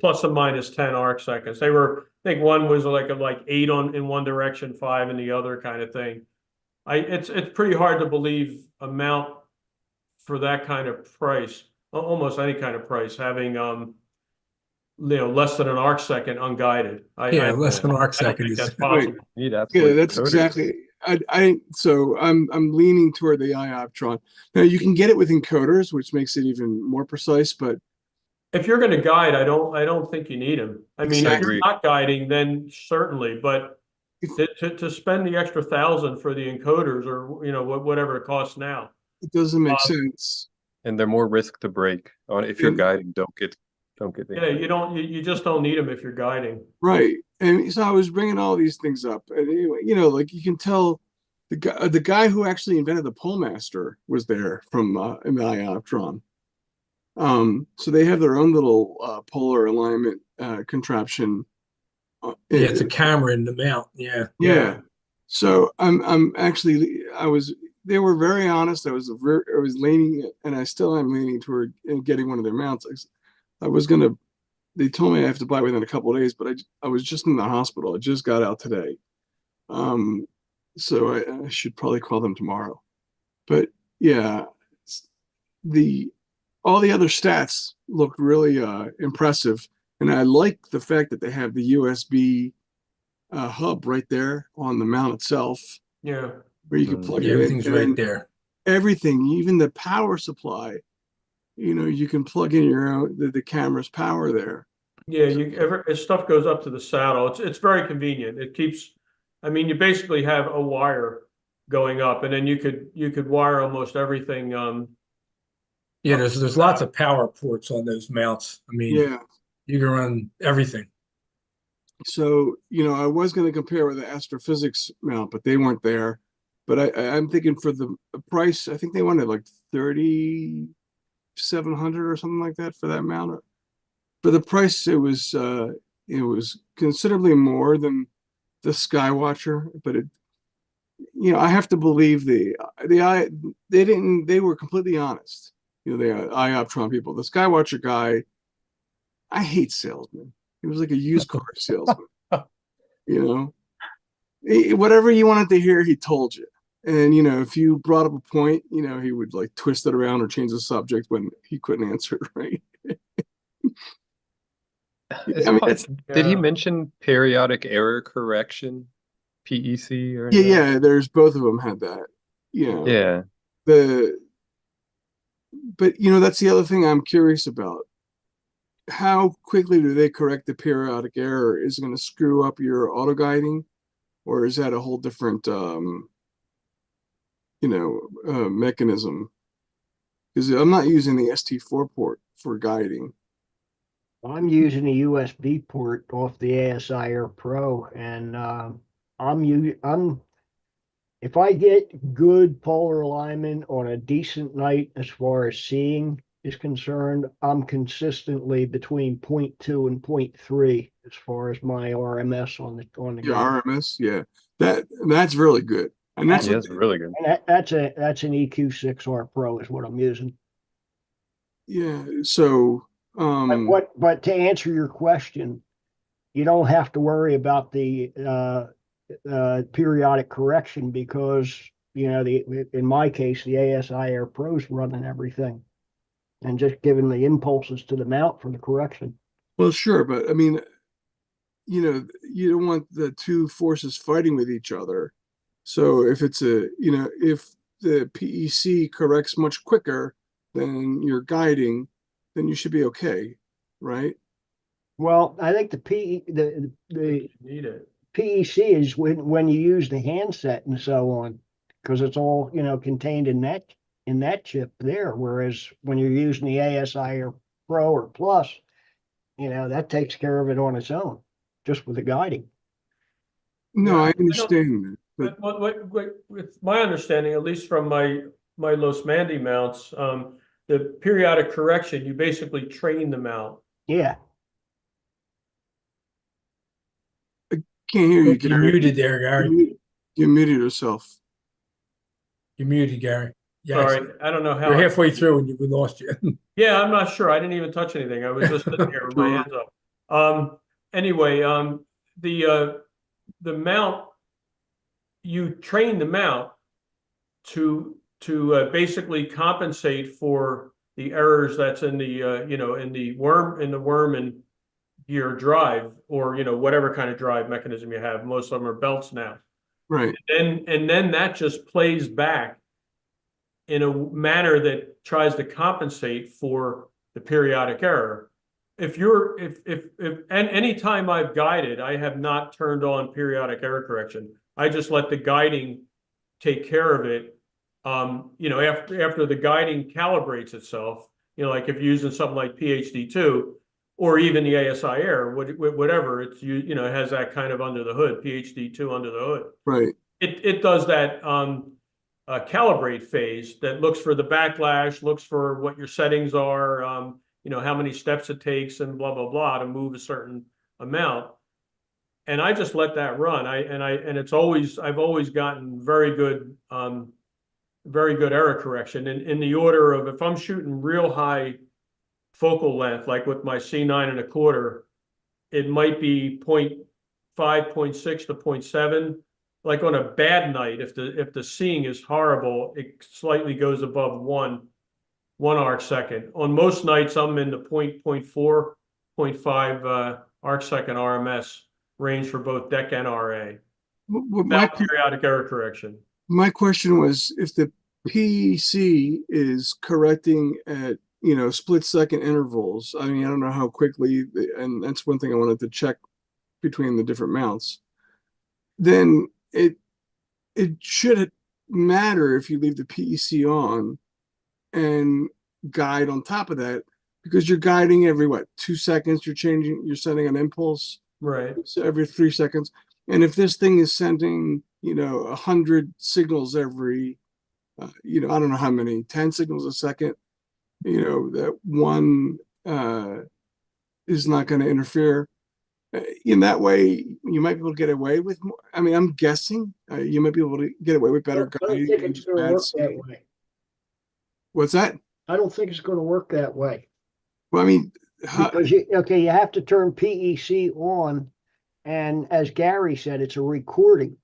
Plus or minus 10 arc seconds. They were, I think one was like 8 in one direction, 5 in the other kind of thing. It's pretty hard to believe a mount for that kind of price, almost any kind of price, having less than an arc second unguided. Less than an arc second that's is possible. Need absolute that's coders. exactly. I'm leaning toward the iOptron. Now you can get it with encoders, which makes it even more precise, but If you're going to guide, I don't think you need them. I mean, I if you're agree. not guiding, then certainly, but to spend the extra 1,000 for the encoders or, whatever it costs now. it doesn't make Um, sense. And they're more risk to break on if you're And- guiding, don't get Yeah, you just don't need them if you're guiding. Right. And so I was bringing all these things up, and like you can tell the guy who actually invented the pole master was there from in the iOptron. So they have their own little polar alignment contraption. Yeah, it's a camera in the mount. Yeah. Yeah. So I'm actually they were very honest. I was leaning, and I still am leaning toward getting one of their mounts. I was gonna. They told me I have to buy within a couple of days, but I was just in the hospital. I just got out today. So I should probably call them tomorrow. But yeah, the all the other stats looked really impressive, and I like the fact that they have the USB hub right there on the mount itself, Yeah. where you can plug Yeah, it in. everything's right there. Everything, even the power supply, you can plug in your own the camera's power there. Yeah, as stuff goes up to the saddle, it's very convenient. It keeps, I mean, you basically have a wire going up, and then you could wire almost everything. Yeah, there's lots of power ports on those mounts. I mean, Yeah. you can run everything. So, I was going to compare with the astrophysics mount, but they weren't there. But I'm thinking for the price, I think they wanted like 3,700 or something like that for that mount. For the price, it was considerably more than the Skywatcher, but I have to believe they were completely honest. The iOptron people. The Skywatcher guy, I hate salesmen. He was like a used car salesman. Whatever you wanted to hear, he told you. And if you brought up a point, he would like twist it around or change the subject when he couldn't answer it right. Did he mention periodic error correction, PEC or anything? Yeah, there's both of them had that. Yeah. But that's the other thing I'm curious about. How quickly do they correct the periodic error? Is it going to screw up your auto guiding, or is that a whole different mechanism? Because I'm not using the ST4 port for guiding. I'm using a USB port off the ASI Air Pro, and if I get good polar alignment on a decent night as far as seeing is concerned, I'm consistently between 0.2 and 0.3 as far as my RMS on the Your guide. RMS, yeah, that's really good, and that's really good. And that's an EQ6R Pro is what I'm using. Yeah. So, but to answer your question, you don't have to worry about the periodic correction because in my case the ASI Air Pro's running everything and just giving the impulses to the mount for the correction. well, sure, but I mean, you don't want the two forces fighting with each other. So if if the PEC corrects much quicker than your guiding, then you should be okay, right? Well, I think the Need it. PEC is when you use the handset and so on, because it's all contained in that chip there. Whereas when you're using the ASI or Pro or Plus, that takes care of it on its own, just with the guiding. No, Yeah, I understand that, but With my understanding, at least from my Los Mandy mounts, the periodic correction, you basically train the mount. Yeah. can't hear you, You're Gary. muted there, Gary. You muted yourself. You're muted, Gary. Yeah, Sorry, I don't know how. you're halfway through and we lost you. Yeah, I'm not sure. I didn't even touch anything. I was just sitting here with my hands up. Anyway, the mount, you train the mount to basically compensate for the errors that's in the in the worm and gear drive, or whatever kind of drive mechanism you have. Most of them are belts now. Right. And then that just plays back in a manner that tries to compensate for the periodic error. If and any time I've guided, I have not turned on periodic error correction. I just let the guiding take care of it. After the guiding calibrates itself, like if you're using something like PhD2 or even the ASI Air, whatever, it has that kind of under the hood, PhD2 under the hood. Right. It does that calibrate phase that looks for the backlash, looks for what your settings are, how many steps it takes and blah, blah, blah to move a certain amount. And I just let that run. I've always gotten very good error correction in the order of, if I'm shooting real high focal length, like with my C9.25, it might be 0.5, 0.6 to 0.7. Like on a bad night, if the seeing is horrible, it slightly goes above one arc second. On most nights, I'm in the 0.4, 0.5 arc second RMS range for both DEC and RA. My periodic error correction. My question was, if the PEC is correcting at split second intervals. I mean, I don't know how quickly, and that's one thing I wanted to check between the different mounts. Then it should matter if you leave the PEC on and guide on top of that, because you're guiding every 2 seconds. You're sending an impulse, right? So every 3 seconds. And if this thing is sending 100 signals every I don't know how many, 10 signals a second, that one is not going to interfere. In that way, you might be able to get away with more. I mean, I'm guessing you might be able to get away with better I don't think it's going to work that way. What's that? I don't think it's going to work that way. Well, I mean, because you have to turn PEC on, and as Gary said, it's a recording.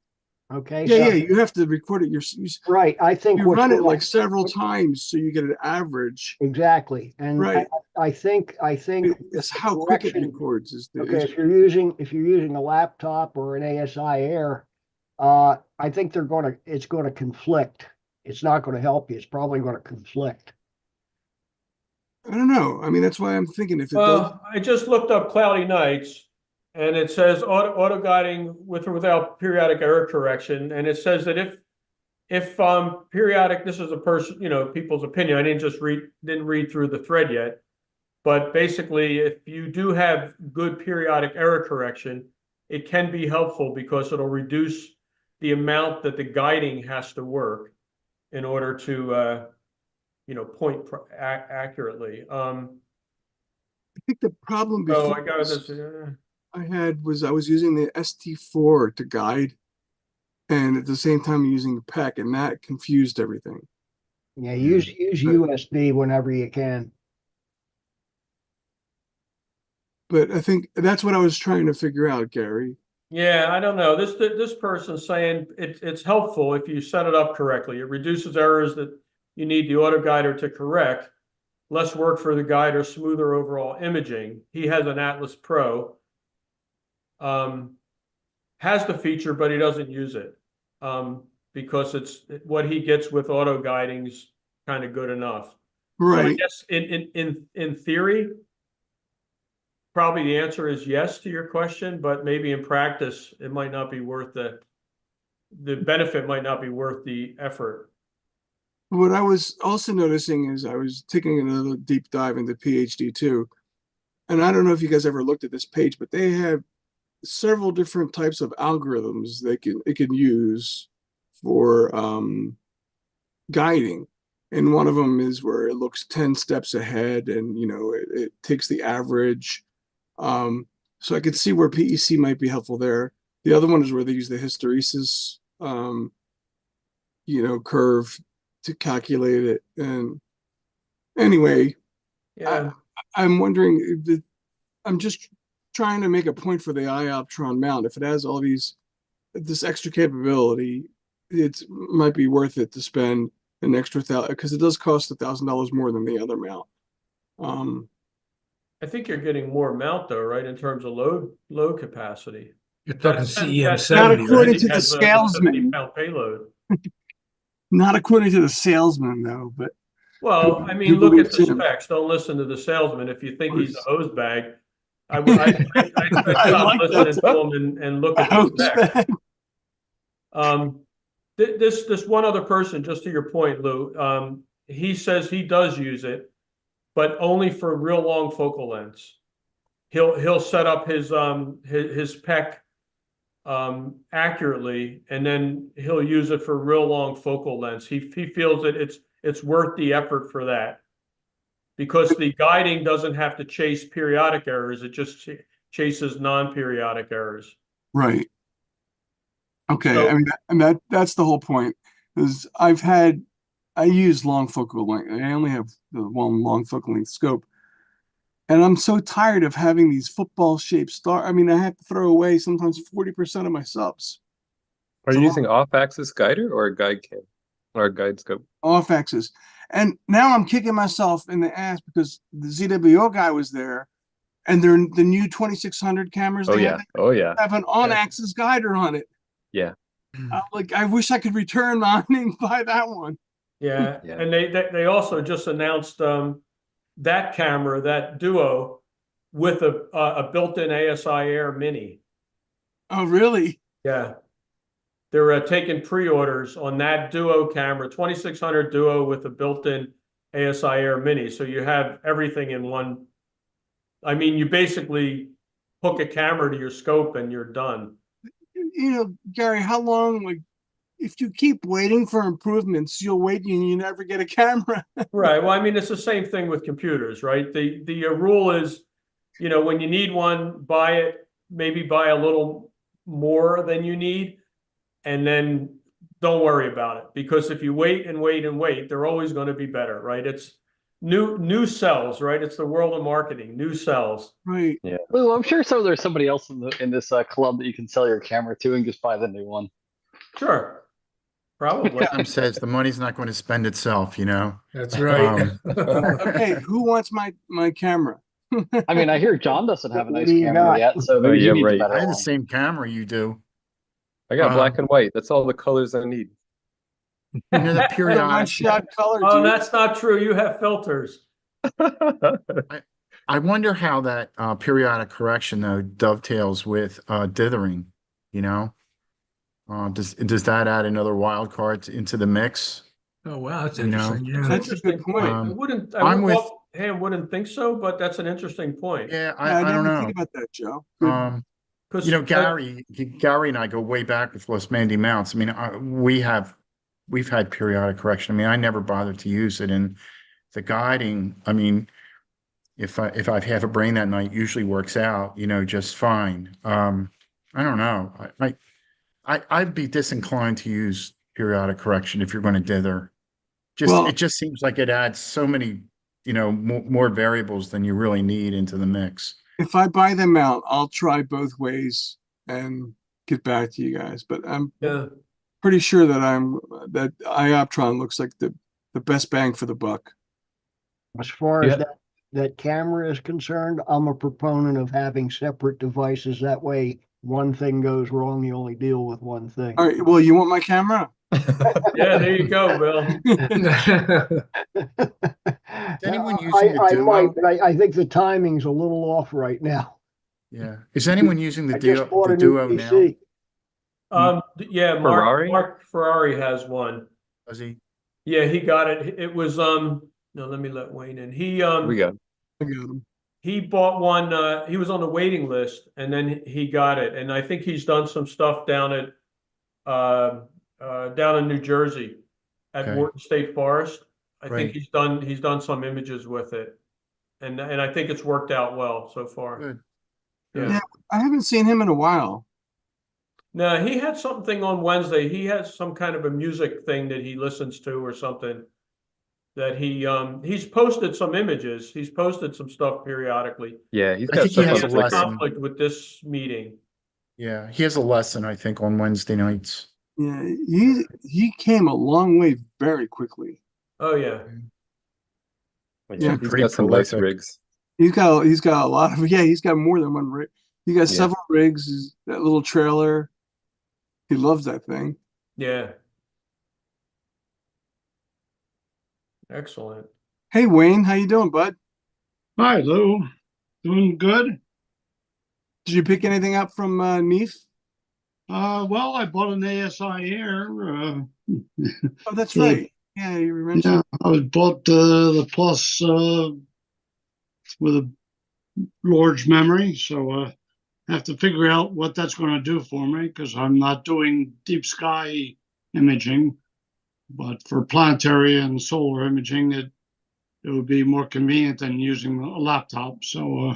Okay. Yeah, you have to record it. Right. I think you run it like several times so you get an average. Exactly. And right. I think it's how quick it records is the okay. If you're using a laptop or an ASI Air, I think it's going to conflict. It's not going to help you. It's probably going to conflict. I don't know. I mean, that's why I'm thinking if it does. I just looked up cloudy nights. And it says auto guiding with or without periodic error correction. And it says that if periodic, this is a person, people's opinion. I didn't read through the thread yet. But basically, if you do have good periodic error correction, it can be helpful because it'll reduce the amount that the guiding has to work in order to point accurately. I think the problem before I had was I was using the ST4 to guide, and at the same time using the PEC, and that confused everything. Yeah, use USB whenever you can. But I think that's what I was trying to figure out, Gary. Yeah, I don't know. This person's saying it's helpful if you set it up correctly. It reduces errors that you need the auto guider to correct. Less work for the guider, smoother overall imaging. He has an Atlas Pro. Has the feature, but he doesn't use it because it's what he gets with auto guiding is kind of good enough. Right. So I guess in theory, probably the answer is yes to your question, but maybe in practice, it might not be worth the benefit might not be worth the effort. What I was also noticing is I was taking another deep dive into PhD2, and I don't know if you guys ever looked at this page, but they have several different types of algorithms it can use for guiding, and one of them is where it looks 10 steps ahead, and it takes the average. So I could see where PEC might be helpful there. The other one is where they use the hysteresis curve to calculate it. And anyway, yeah, I'm wondering, I'm just trying to make a point for the iOptron mount. If it has all this extra capability, it might be worth it to spend an extra $1,000, because it does cost $1,000 more than the other mount. I think you're getting more mount though, right? In terms of load capacity. You're talking CEM That 70, according right? to the has a salesman. 70-pound payload. Not according to the salesman, though, but Well, I who mean, look at believes the him? specs. Don't listen to the salesman. If you think he's a Course. hose bag, I'd I stop like listening that. to him and look at the Hose specs. bag. This one other person, just to your point, Lou, he says he does use it, but only for real long focal lengths. He'll set up his pec accurately, and then he'll use it for real long focal lengths. He feels that it's worth the effort for that, because the guiding doesn't have to chase periodic errors. It just chases non-periodic errors. Right. Okay. So, I mean that's the whole point. Is I use long focal length. I only have the one long focal length scope. And I'm so tired of having these football shaped star. I mean, I have to throw away sometimes 40% of my subs. Are you using off-axis guider or a guide cam or a guide scope? Off axis. And now I'm kicking myself in the ass because the ZWO guy was there, and they're the new 2600 cameras. Oh yeah. Oh yeah. Have an on axis guider on it. Yeah. Like I wish I could return mine and buy that one. yeah. Yeah. And they also just announced that camera, that Duo, with a built-in ASI Air Mini. Oh, really? Yeah. They're taking pre-orders on that Duo camera, 2600 Duo with a built-in ASI Air Mini. So you have everything in one. I mean, you basically hook a camera to your scope and you're done. You know, Gary, how long, like, if you keep waiting for improvements, you'll wait and you never get a camera. Right. Well, I mean, it's the same thing with computers, right? The rule is, when you need one, buy it, maybe buy a little more than you need, and then don't worry about it. Because if you wait and wait and wait, they're always going to be better, right? It's new cells, right? It's the world of marketing, new cells. Right. Yeah. Lou, I'm sure there's somebody else in this club that you can sell your camera to and just buy the new one. Sure. Probably. Sam says the money's not going to spend itself, That's right. Okay, who wants my camera? I mean, I hear John doesn't have a What nice do you camera got? yet, so maybe yeah, he needs right. a better I have the one. same camera you do. I got black and white. That's all the colors I need. The One periodic. shot color. Oh, dude. that's not true. You have filters. I wonder how that periodic correction though dovetails with dithering. Does that add another wild card into the mix? Oh, wow. That's You know, interesting. That's Yeah. an interesting point. I I'm with- wouldn't think so, but that's an interesting point. Yeah, Yeah, I don't didn't know. think about that, Joe. Good. Because Gary and I go way back with Los Mandy mounts. I mean, we've had periodic correction. I mean, I never bothered to use it, and the guiding. I mean, if I have half a brain that night, usually works out, just fine. I don't know. I'd be disinclined to use periodic correction if you're going to dither. It just seems like it adds so many, more variables than you really need into the mix. If I buy them out, I'll try both ways and get back to you guys. But I'm pretty sure that Ioptron looks like the best bang for the buck. As far as that camera is concerned, I'm a proponent of having separate devices. That way, one thing goes wrong, you only deal with one thing. All right. Well, you want my camera? Yeah, there you go, Bill. Is anyone using the I Duo? might, but I think the timing's a little off right now. Yeah. Is anyone using the I just bought a new Duo now? PC. Yeah, Ferrari? Mark Ferrari has one. Does he? Yeah, he got it. It was no, let me let Wayne in. We got. I got them. He bought one. He was on the waiting list, and then he got it. And I think he's done some stuff down in New Jersey at Okay. Wharton State Forest. I think Great. he's done some images with it, and I think it's worked out well so far. Good. Yeah. I haven't seen him in a while. No, he had something on Wednesday. He has some kind of a music thing that he listens to or something that he's posted some images. He's posted some stuff periodically. Yeah, he's I got think he stuff has on a He has Flickr. lesson. conflict with this meeting. Yeah, he has a lesson, I think, on Wednesday nights. Yeah, he came a long way very quickly. Oh yeah. Yeah, He's pretty got some nice prolific. rigs. He's got a lot of he's got more than one rig. He got Yeah. several rigs, that little trailer. He loves that thing. Yeah. Excellent. Hey Wayne, how you doing, bud? Hi, Lou. Doing good? Did you pick anything up from Neef? Well, I bought an ASI Air. Oh, that's The, right. Yeah, you mentioned. yeah, I bought the Plus with a large memory, so I have to figure out what that's going to do for me because I'm not doing deep sky imaging, but for planetary and solar imaging, it would be more convenient than using a laptop. So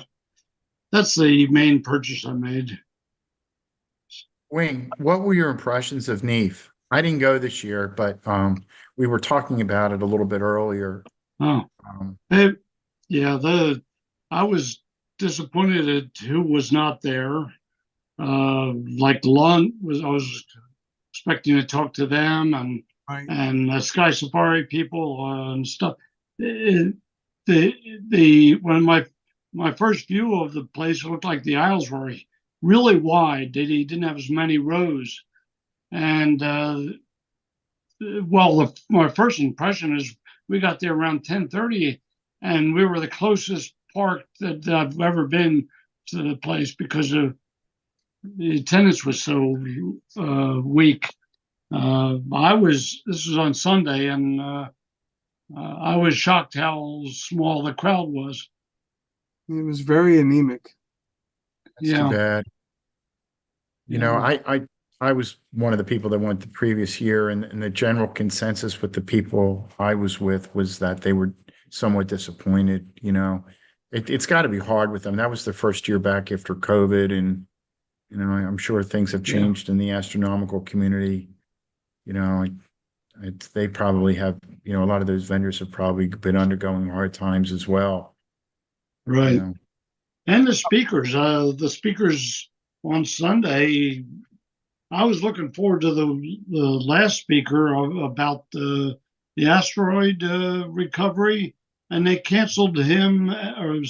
that's the main purchase I made. Wing, what were your impressions of Neef? I didn't go this year, but we were talking about it a little bit earlier. Oh, Um, hey, yeah, I was disappointed at who was not there. Like Lund I was expecting to talk to them Right. and Sky Safari people and stuff. The when my first view of the place looked like the aisles were really wide. He didn't have as many rows, and well, my first impression is we got there around 10:30, and we were the closest park that I've ever been to the place because of the attendance was so weak. This was on Sunday, and I was shocked how small the crowd was. It was very anemic. that's too Yeah, bad. You know, yeah, I was one of the people that went the previous year, and the general consensus with the people I was with was that they were somewhat disappointed. You know, it's got to be hard with them. That was their first year back after COVID, and you know, I'm sure things have yeah, changed in the astronomical community. You know, they probably have, you know, a lot of those vendors have probably been undergoing hard times as well. You right. know, And the speakers on Sunday. I was looking forward to the last speaker about the asteroid recovery, and they canceled him or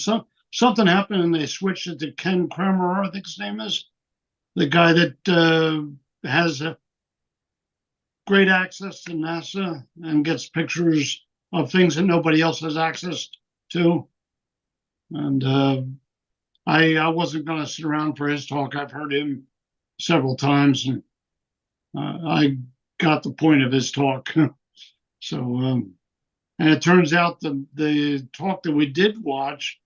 something happened, and they switched it to Ken Kremer, I think his name is, the guy that has great access to NASA and gets pictures of things that nobody else has access to. And I wasn't going to sit around for his talk. I've heard him several times, and I got the point of his talk. So, and it turns out the talk that we did watch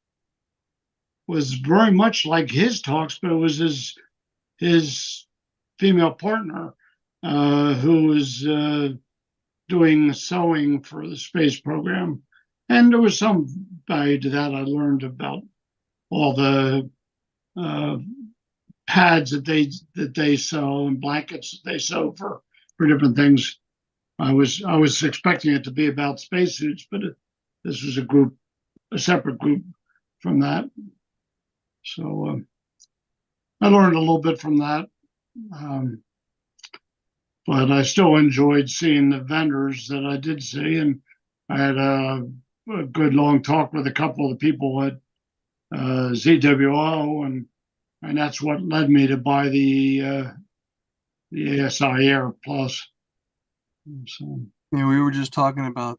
was very much like his talks, but it was his female partner who was doing sewing for the space program, and there was some value to that. I learned about all the uh, pads that they sew and blankets that they sew for different things. I was expecting it to be about spacesuits, but this was a separate group from that. So I learned a little bit from that, um, but I still enjoyed seeing the vendors that I did see, and I had a good long talk with a couple of the people at ZWO, and that's what led me to buy the ASI Air Plus. So Yeah, we were just talking about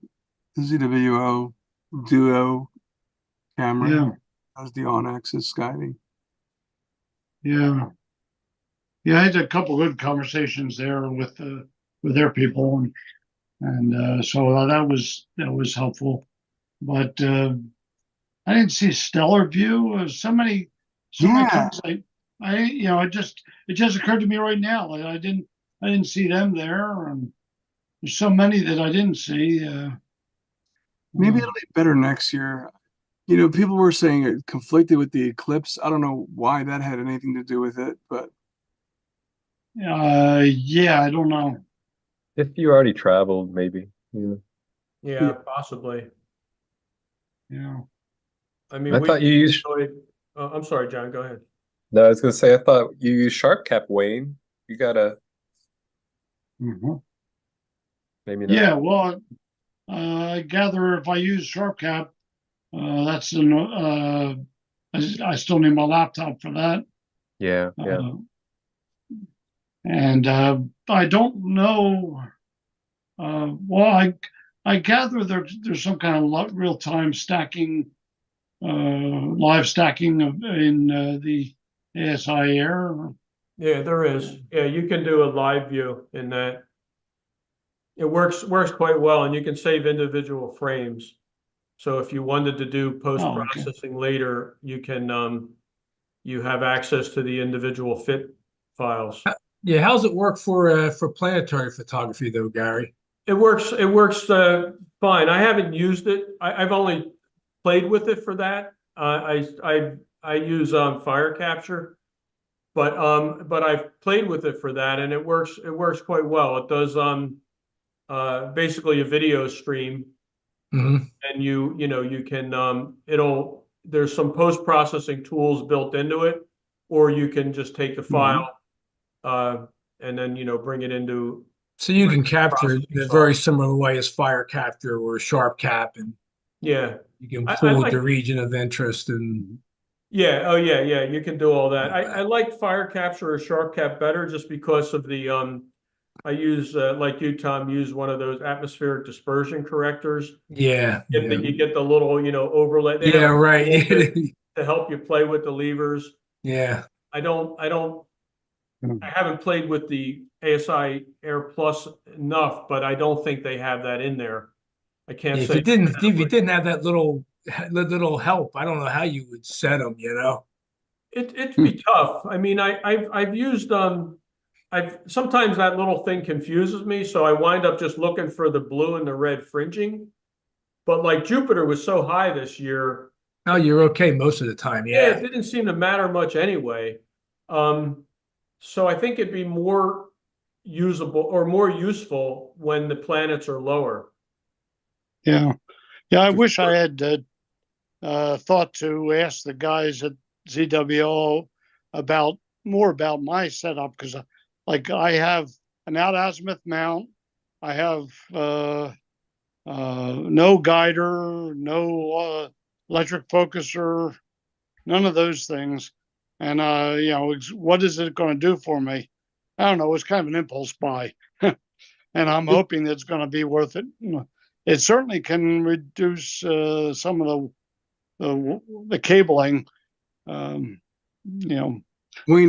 the ZWO Duo camera. yeah, That was the on-axis Skywing. yeah. Yeah, I had a couple good conversations there with their people, and so that was helpful. But I didn't see Stellar View. So many Yeah, times you know it just occurred to me right now. Like I didn't see them there, and there's so many that I didn't see. maybe it'll be better next year. You know, people were saying it conflicted with the eclipse. I don't know why that had anything to do with it, but Yeah, I don't know. If you already traveled, maybe. Yeah. Yeah, yeah, possibly. Yeah, I mean, I we thought you used. enjoyed, I'm sorry, John, go ahead. No, I was gonna say I thought you used Sharp Cap, Wayne. You gotta hmm maybe not. yeah. Well, I gather if I use SharpCap, that's I still need my laptop for that. Yeah, yeah. And I don't know. Well, I gather there's some kind of real time stacking, live stacking in the ASI Air. Yeah, there is. Yeah, you can do a live view in that. It works quite well, and you can save individual frames. So if you wanted to do post-processing later, you can you have access to the individual fit files. Yeah, how's it work for planetary photography though, Gary? It works fine. I haven't used it. I've only played with it for that. I use fire capture, but I've played with it for that, and it works quite well. It does basically a video stream, Mm-hmm. and you can there's some post-processing tools built into it, or you can just take the file and then bring it into. So you can capture processing in a software. very similar way as fire capture or sharp cap, and Yeah, you can I pull like. the region of interest and Yeah, oh yeah, you can do all that. I like fire capture or sharp cap better just because of the I use like you, Tom, use one of those atmospheric dispersion correctors. yeah, You get the little overlay. They have yeah, right. a tool to help you play with the levers. Yeah. I haven't played with the ASI Air Plus enough, but I don't think they have that in there. I can't If say. you didn't have that little help, I don't know how you would set them, you know. It'd be tough. I mean, I've used I've sometimes that little thing confuses me, so I wind up just looking for the blue and the red fringing. But like Jupiter was so high this year, Oh, you're okay most of the time, yeah, it yeah. didn't seem to matter much anyway. So I think it'd be more usable or more useful when the planets are lower. Yeah. Yeah, I wish I had thought to ask the guys at ZWO about more about my setup because, like, I have an out azimuth mount, I have no guider, no electric focuser, none of those things, and what is it going to do for me? I don't know. It's kind of an impulse buy, and I'm hoping that it's going to be worth it. It certainly can reduce some of the cabling. Wayne,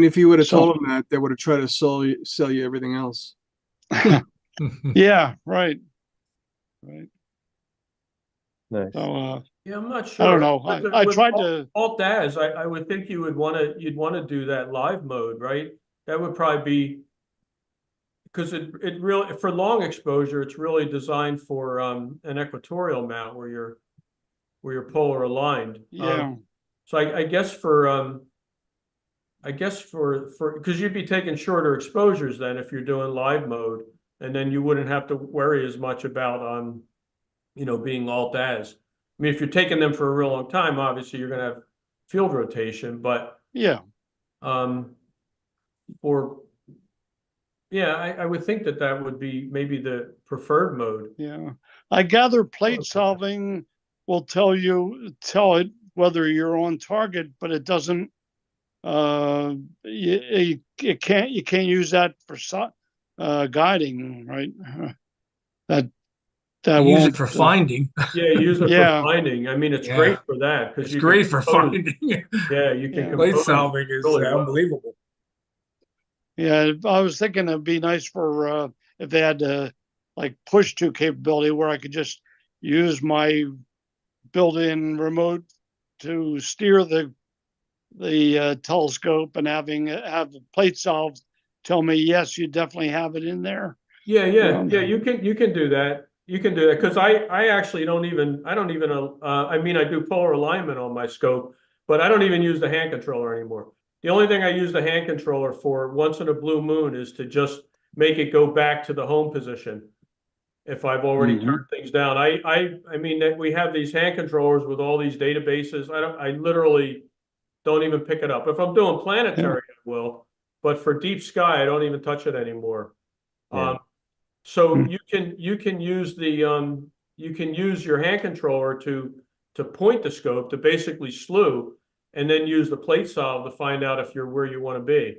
if you would have So- told them that, they would have tried to sell you everything else. Yeah, right. Nice. So Yeah, I'm not sure. I don't know. With- I with tried to. Alt as I would think you'd want to do that live mode, right? That would probably be because it really for long exposure, it's really designed for an equatorial mount where you're polar aligned. Yeah. So I guess for because you'd be taking shorter exposures then if you're doing live mode, and then you wouldn't have to worry as much about being alt as. I mean, if you're taking them for a real long time, obviously you're going to have field rotation, but Yeah. or yeah, I would think that would be maybe the preferred mode. Yeah. I gather plate solving will tell it whether you're on target, but it doesn't. You can't use that for guiding, right? That You use it won't for finding. Yeah, use it Yeah. for finding. I mean, it's Yeah. great for that because It's you great can for compose. finding. Yeah, you can Yeah. Plate compose solving is really well. unbelievable. Yeah, I was thinking it'd be nice for if they had like push to capability where I could just use my built-in remote to steer the telescope and have the plate solve tell me yes, you definitely have it in there. Yeah. You can do that. You can do that because I actually don't even I mean I do polar alignment on my scope, but I don't even use the hand controller anymore. The only thing I use the hand controller for once in a blue moon is to just make it go back to the home position if I've already turned things down. I mean that we have these hand controllers with all these databases. I literally don't even pick it up. If I'm doing planetary, I will, but for deep sky, I don't even touch it anymore. Yeah. So you can use your hand controller to point the scope to basically slew, and then use the plate solve to find out if you're where you want to be.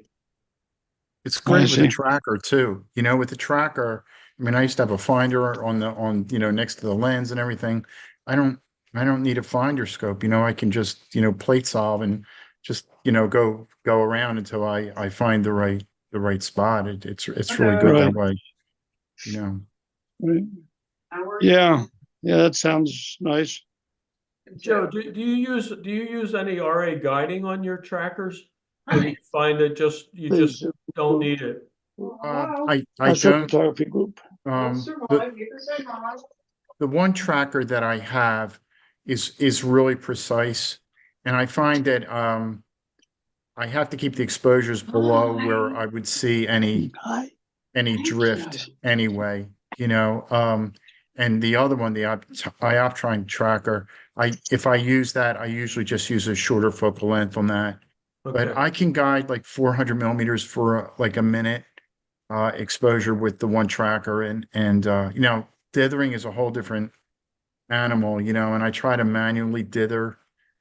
It's I great with a see. tracker too. You know, with the tracker, I mean, I used to have a finder on you know, next to the lens and everything. I don't I don't need a finder scope. You know, I can just, you know, plate solve and just, you know, go around until I find the right spot. It's really good that Right. way, you know. Right. Yeah. Yeah, that sounds nice. Joe, do you use any RA guiding on your trackers? Or do you find that you Please. just don't need it? I don't AstroPhotography group. the one tracker that I have is really precise, and I find that I have to keep the exposures below where I would see any drift anyway, you know. And the other one, the iOptron tracker, if I use that, I usually just use a shorter focal length on that. Okay. But I can guide like 400 millimeters for like a minute exposure with the one tracker, and you know, dithering is a whole different animal, you know, and I try to manually dither,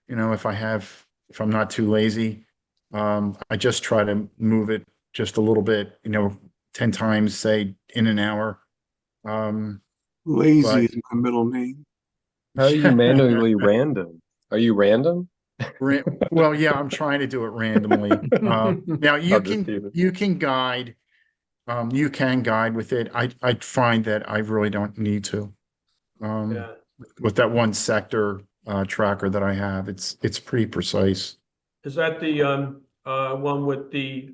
you know, if I'm not too lazy. I just try to move it just a little bit, you know, 10 times, say, in an hour. Lazy But is my middle name. How are you manually random? Are you random? well, yeah, I'm trying to do it randomly. Now I'm just teasing. you can guide, you can guide with it. I find that I really don't need to. Yeah. With that one sector tracker that I have, it's pretty precise. Is that the one with the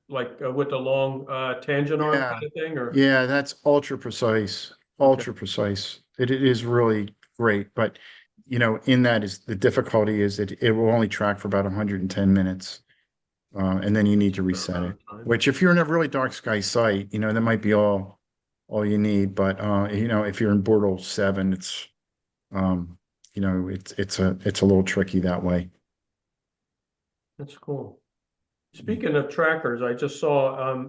with the long tangent arm Yeah. kind of thing, or? Yeah, that's ultra precise. Ultra precise. It is really great, but you know, in that is the difficulty is that it will only track for about 110 minutes. And then you need to reset it. Which if you're in a really dark sky site, you know, that might be all you need. But you know, if you're in Bortle 7, it's you know, it's a little tricky that way. That's cool. Speaking of trackers, I just saw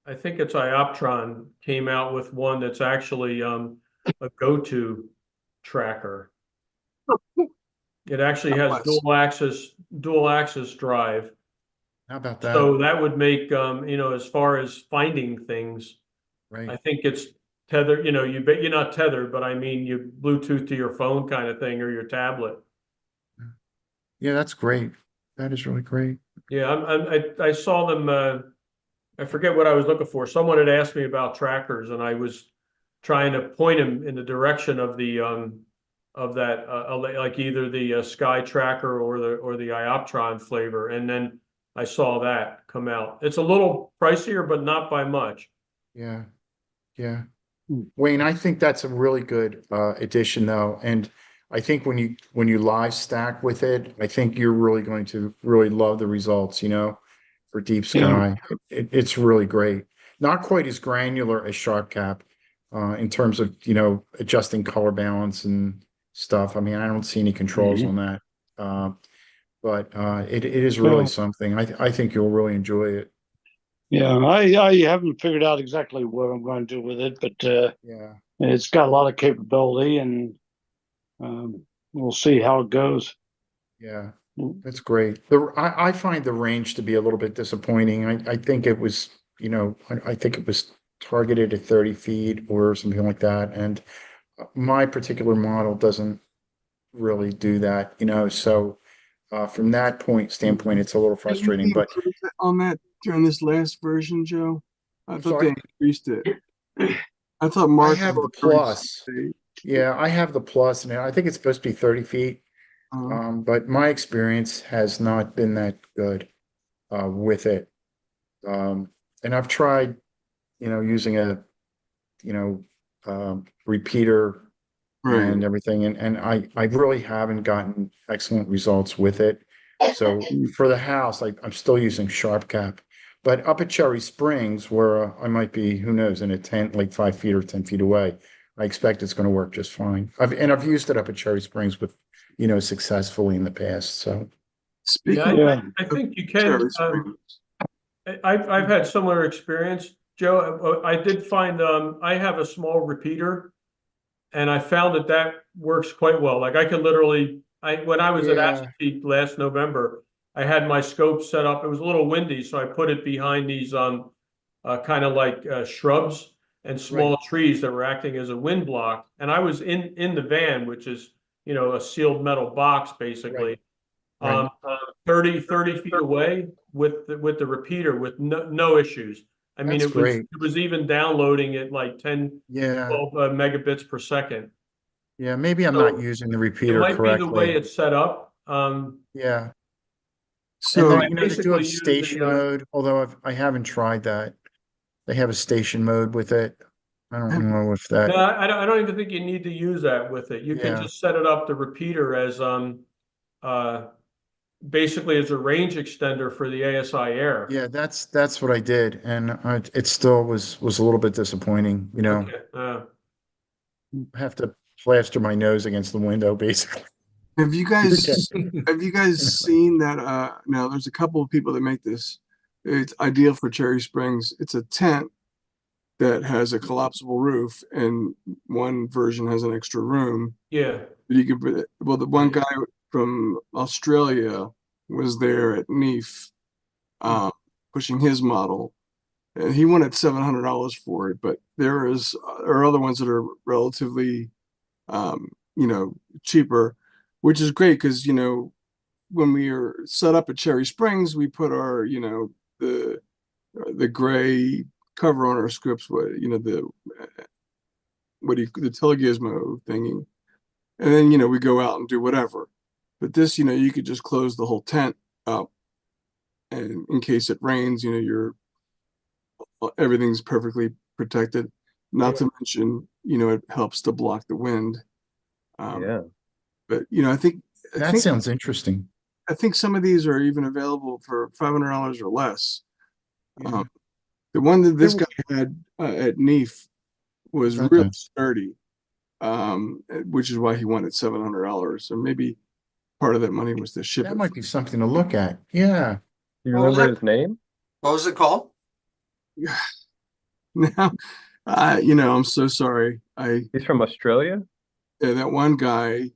I think it's iOptron came out with one that's actually a go-to tracker. It actually has dual axis drive. How about that? So that would make you know, as far as finding things, Right. I think it's tethered, you know, you're not tethered, but I mean you Bluetooth to your phone kind of thing or your tablet. Yeah, that's great. That is really great. Yeah, I saw them. I forget what I was looking for. Someone had asked me about trackers, and I was trying to point him in the direction of the of that like either the Sky Tracker or the iOptron flavor, and then I saw that come out. It's a little pricier, but not by much. Yeah. Yeah. Wayne, I think that's a really good addition though. And I think when you live stack with it, I think you're really going to really love the results, you know, for deep sky. It's really great. Not quite as granular as SharpCap in terms of, you know, adjusting color balance and stuff. I mean, I don't see any controls on that. But it is really something. I think you'll really enjoy it. Yeah, I haven't figured out exactly what I'm going to do with it, but Yeah. it's got a lot of capability, and we'll see how it goes. Yeah, that's great. I find the range to be a little bit disappointing. I think it was, you know, I think it was targeted at 30 feet or something like that. And my particular model doesn't really do that, you know. So from that standpoint, it's a little frustrating. But On that during this last version, Joe, I thought sorry? they increased it. I thought I Mark have the thought plus. Yeah, I have the plus, and I think it's supposed to be 30 feet. But my experience has not been that good with it. And I've tried, you know, using a, you know, repeater and everything, and I really haven't gotten excellent results with it. So for the house, I'm still using SharpCap. But up at Cherry Springs, where I might be, who knows, in a tent like 5 feet or 10 feet away, I expect it's going to work just fine. I've used it up at Cherry Springs with, you know, successfully in the past. So I think you can. I've had similar experience, Joe. I did find I have a small repeater, and I found that works quite well. Like I could literally when I was at Yeah. AstroPhotography last November, I had my scope set up. It was a little windy, so I put it behind these kind of like shrubs and small trees that were acting as a wind block. And I was in the van, which is, you know, a sealed metal box basically, Right. 30 feet away with the repeater with no issues. I mean, That's great. it was even downloading at like 10, Yeah. 12 megabits per second. Yeah. Maybe I'm not So using the it repeater might be the way correctly. it's set up. Yeah. And So then, they do have Basically use station mode, although I haven't tried that. They have a station mode with it. I don't know if no, that, I don't even think you need to use that with it. You can yeah. just set it up, the repeater, as uh basically as a range extender for the ASI air. Yeah, that's what I did, and it still was a little bit disappointing. You know, Okay. I have to plaster my nose against the window, basically. have you Okay. guys have you guys seen that now there's a couple of people that make this. It's ideal for Cherry Springs. It's a tent that has a collapsible roof and one version has an extra room. Yeah. But you could well the one guy from Australia was there at NEAF pushing his model. And he wanted $700 for it, but there are other ones that are relatively you know, cheaper, which is great because, you know, when we are set up at Cherry Springs, we put our, you know, the gray cover on our scripts, what, you know, the telegizmo thingy. And then, you know, we go out and do whatever. But this, you know, you could just close the whole tent up. And in case it rains, you know, everything's perfectly protected. Not to mention, you know, it helps to block the wind. Yeah. But you know, That sounds interesting. I think some of these are even available for $500 or less. Yeah. The one that this guy had at NEAF was Got really that. sturdy, which is why he wanted $700. So maybe part of that money was to ship That it. might be something to look at. Yeah. Do you What was remember it? his name? What was it called? Now, you know, I'm so sorry. He's from Australia? That one guy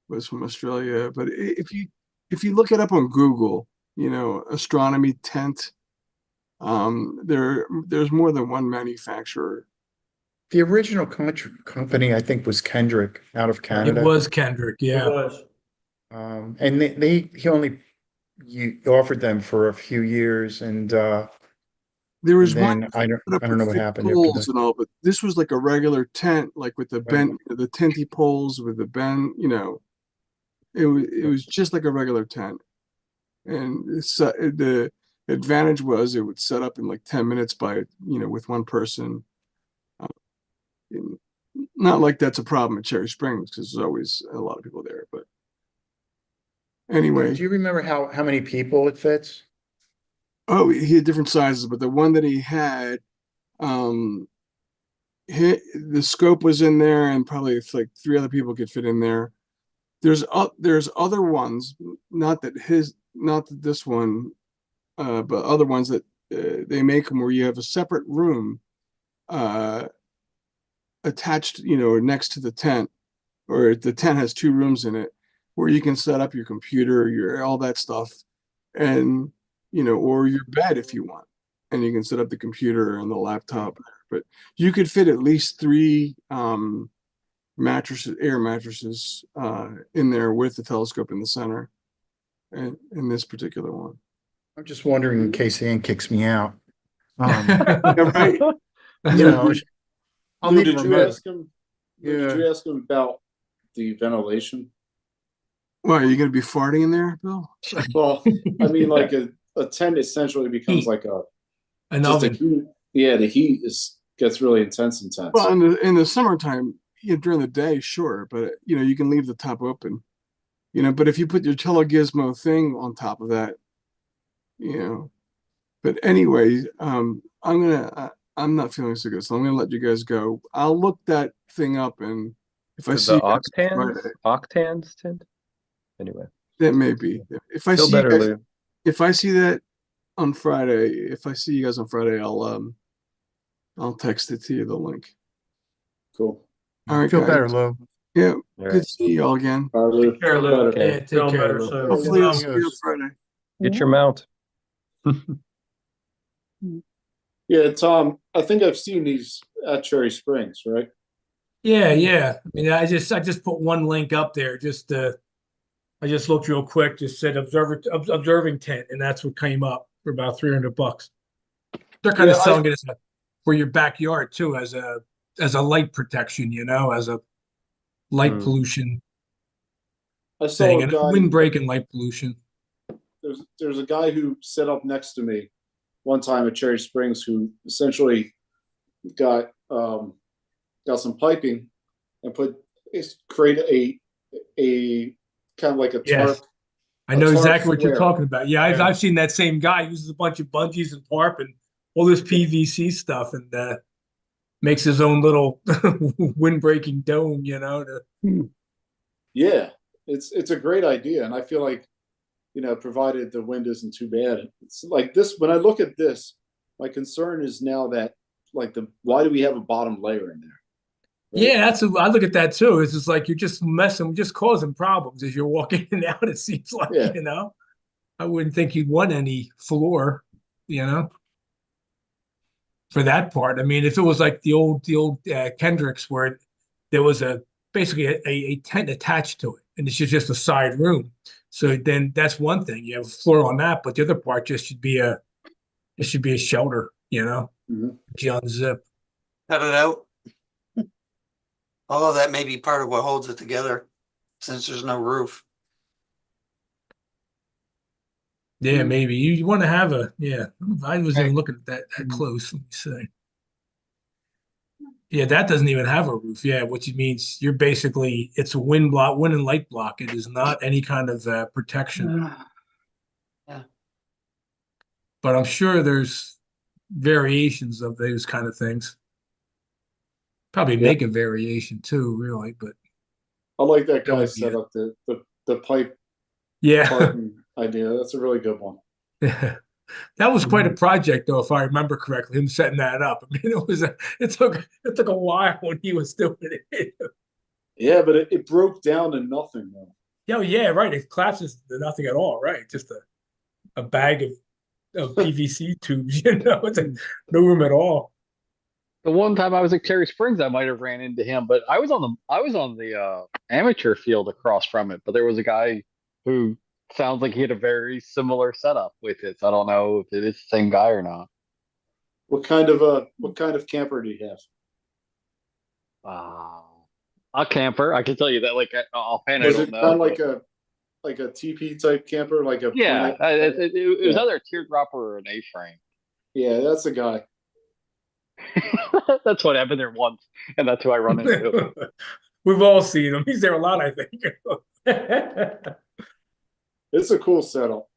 was from Australia, but if you look it up on Google, you know, astronomy tent, there's more than one manufacturer. The original company, I think, was Kendrick out of It Canada. was Kendrick, It yeah. was. And he only you offered them for a few years, and There was one then put up I don't with know what thick happened after poles that. and all, but this was like a regular tent, like with the Right. bent, the tenty poles with the bend, you know, it was just like a regular tent. And the advantage was it would set up in like 10 minutes by, you know, with one person. Uh, Not like that's a problem at Cherry Springs because there's always a lot of people there. But anyway, Do you remember how many people it fits? oh, he had different sizes, but the one that he had, um, the scope was in there, and probably if like three other people could fit in there. There's other ones, not that this one, but other ones that they make them where you have a separate room uh, attached, you know, next to the tent, or the tent has two rooms in it where you can set up your computer, your all that stuff, and you know, or your bed if you want, and you can set up the computer and the laptop. But you could fit at least three air mattresses in there with the telescope in the center, and in this particular one. I'm just wondering in case Ann kicks me out. Yeah, right. You know, I'll Lou, need a did you remote. ask him? Lou, Yeah. did you ask him about the ventilation? Why are you going to be farting in there, Bill? Well, I mean, like a tent essentially becomes Heat. like An just a oven. heat. Yeah, the heat gets really intense. Well, in the summertime, you know, during the day, sure, but you know, you can leave the top open. You know, but if you put your telegizmo thing on top of that, you know. But anyway, I'm not feeling so good, so I'm gonna let you guys go. I'll look that thing up, and if I see The you guys on Octans? Friday, Octans tint? Anyway. that may be. If I Feel see you better, guys, Lou. if I see that on Friday, if I see you guys on Friday, I'll text it to you, the link. Cool. All right, Feel guys. better, Lou. Yeah, All good right. to see you all again. Lou. Take care, Lou. Better. Okay. Yeah, take Feeling care, better Lou. soon. Hopefully I'll see you on Adios. Friday. Get your mount. Yeah, Tom, I think I've seen these at Cherry Springs, right? Yeah, yeah. I mean, I just put one link up there. I just looked real quick. Just said observing tent, and that's what came up for about $300. They're kind of Yeah, selling it as for your backyard too, as a light protection, as a light Hmm. pollution I thing, saw a and guy. windbreak and light pollution. There's a guy who set up next to me one time at Cherry Springs who essentially got some piping and create a kind of like a Yes, tarp I know exactly what you're square. talking about. Yeah, Yeah. I've seen that same guy uses a bunch of bungees and tarp and all this PVC stuff, and makes his own little windbreaking dome. Yeah, it's a great idea, and I feel like provided the wind isn't too bad, it's like this. When I look at this, my concern is now that why do we have a bottom layer in there? Right? Yeah, I look at that too. It's just like you're just just causing problems as you're walking in and out. It seems like, Yeah. I wouldn't think you'd want any floor, you know, for that part. I mean, if it was like the old Kendricks where there was basically a tent attached to it, and it's just a side room. So then that's one thing. You have a floor on that, but the other part just should be a shelter, Mhm. you unzip. Cut it out. Although that may be part of what holds it together, since there's no roof. Yeah, maybe you want to have I wasn't even Right. looking at that close. Let me see. Yeah, that doesn't even have a roof. Yeah, which means it's a wind and light block. It is not any kind of protection. Yeah. But I'm sure there's variations of those kind of things. Probably Yeah. make a variation too, really. But I like that that guy would be set it. up the pipe Yeah, tartan idea. That's a really good one. that was quite a project, though, if I remember correctly. Him setting that up. I mean, it took a while when he was doing it. Yeah, but it broke down to nothing though. Oh yeah, right. It collapses to nothing at all, right? Just a bag of PVC tubes, it's like no room at all. The one time I was at Cherry Springs, I might have ran into him, but I was on the amateur field across from it. But there was a guy who sounds like he had a very similar setup with it. So I don't know if it is the same guy or not. What kind of camper do you have? A camper, I can tell you that. Like offhand, I Was don't it know. kind of like a TP type camper, like a Yeah, Planet? it was Yeah. either a teardrop or an A-frame. Yeah, that's the guy. That's what happened there once, and that's who I run into. We've all seen him. He's there a lot, I think. It's a cool setup.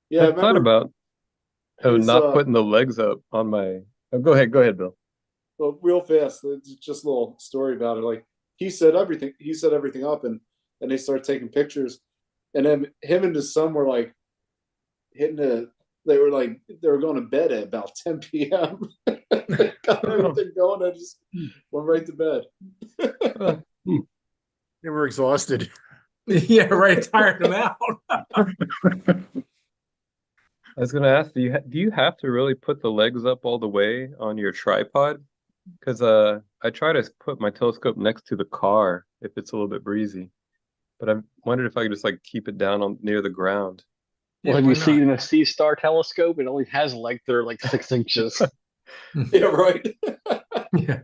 Yeah, I I thought remember about his not putting the legs up on my. Oh, go ahead, Bill. well, real fast. Just a little story about it. Like he set everything up, and they started taking pictures, and then him and his son were like hitting the. They were going to bed at about 10 p.m. Got everything going. I just went right to bed. They were exhausted. Yeah, right. Tired him out. I was gonna ask, do you have to really put the legs up all the way on your tripod? Because I try to put my telescope next to the car if it's a little bit breezy, but I wondered if I could just like keep it down near the ground. Well, Yeah, have why you not? seen a C-star telescope? It only has legs that are like 6 inches. Yeah, right. Yeah.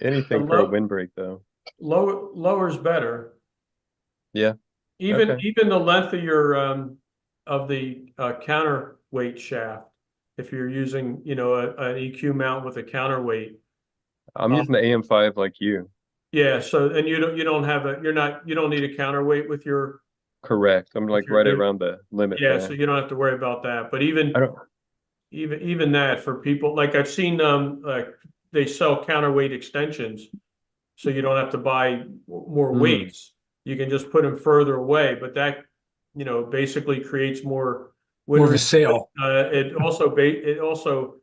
Anything for a windbreak, though. Lower's better. Yeah. Even Okay. even the length of your of the counterweight shaft, if you're using an EQ mount with a counterweight. I'm using the AM5 like you. Yeah, so and you don't need a counterweight with your. Correct. I'm like you're right doing- around the limit Yeah, there. so you don't have to worry about that. But I don't. even that for people like I've seen they sell counterweight extensions, so you don't have to buy more weights. You can just put them further away, but that basically creates more wind More of a resistance. sail. It also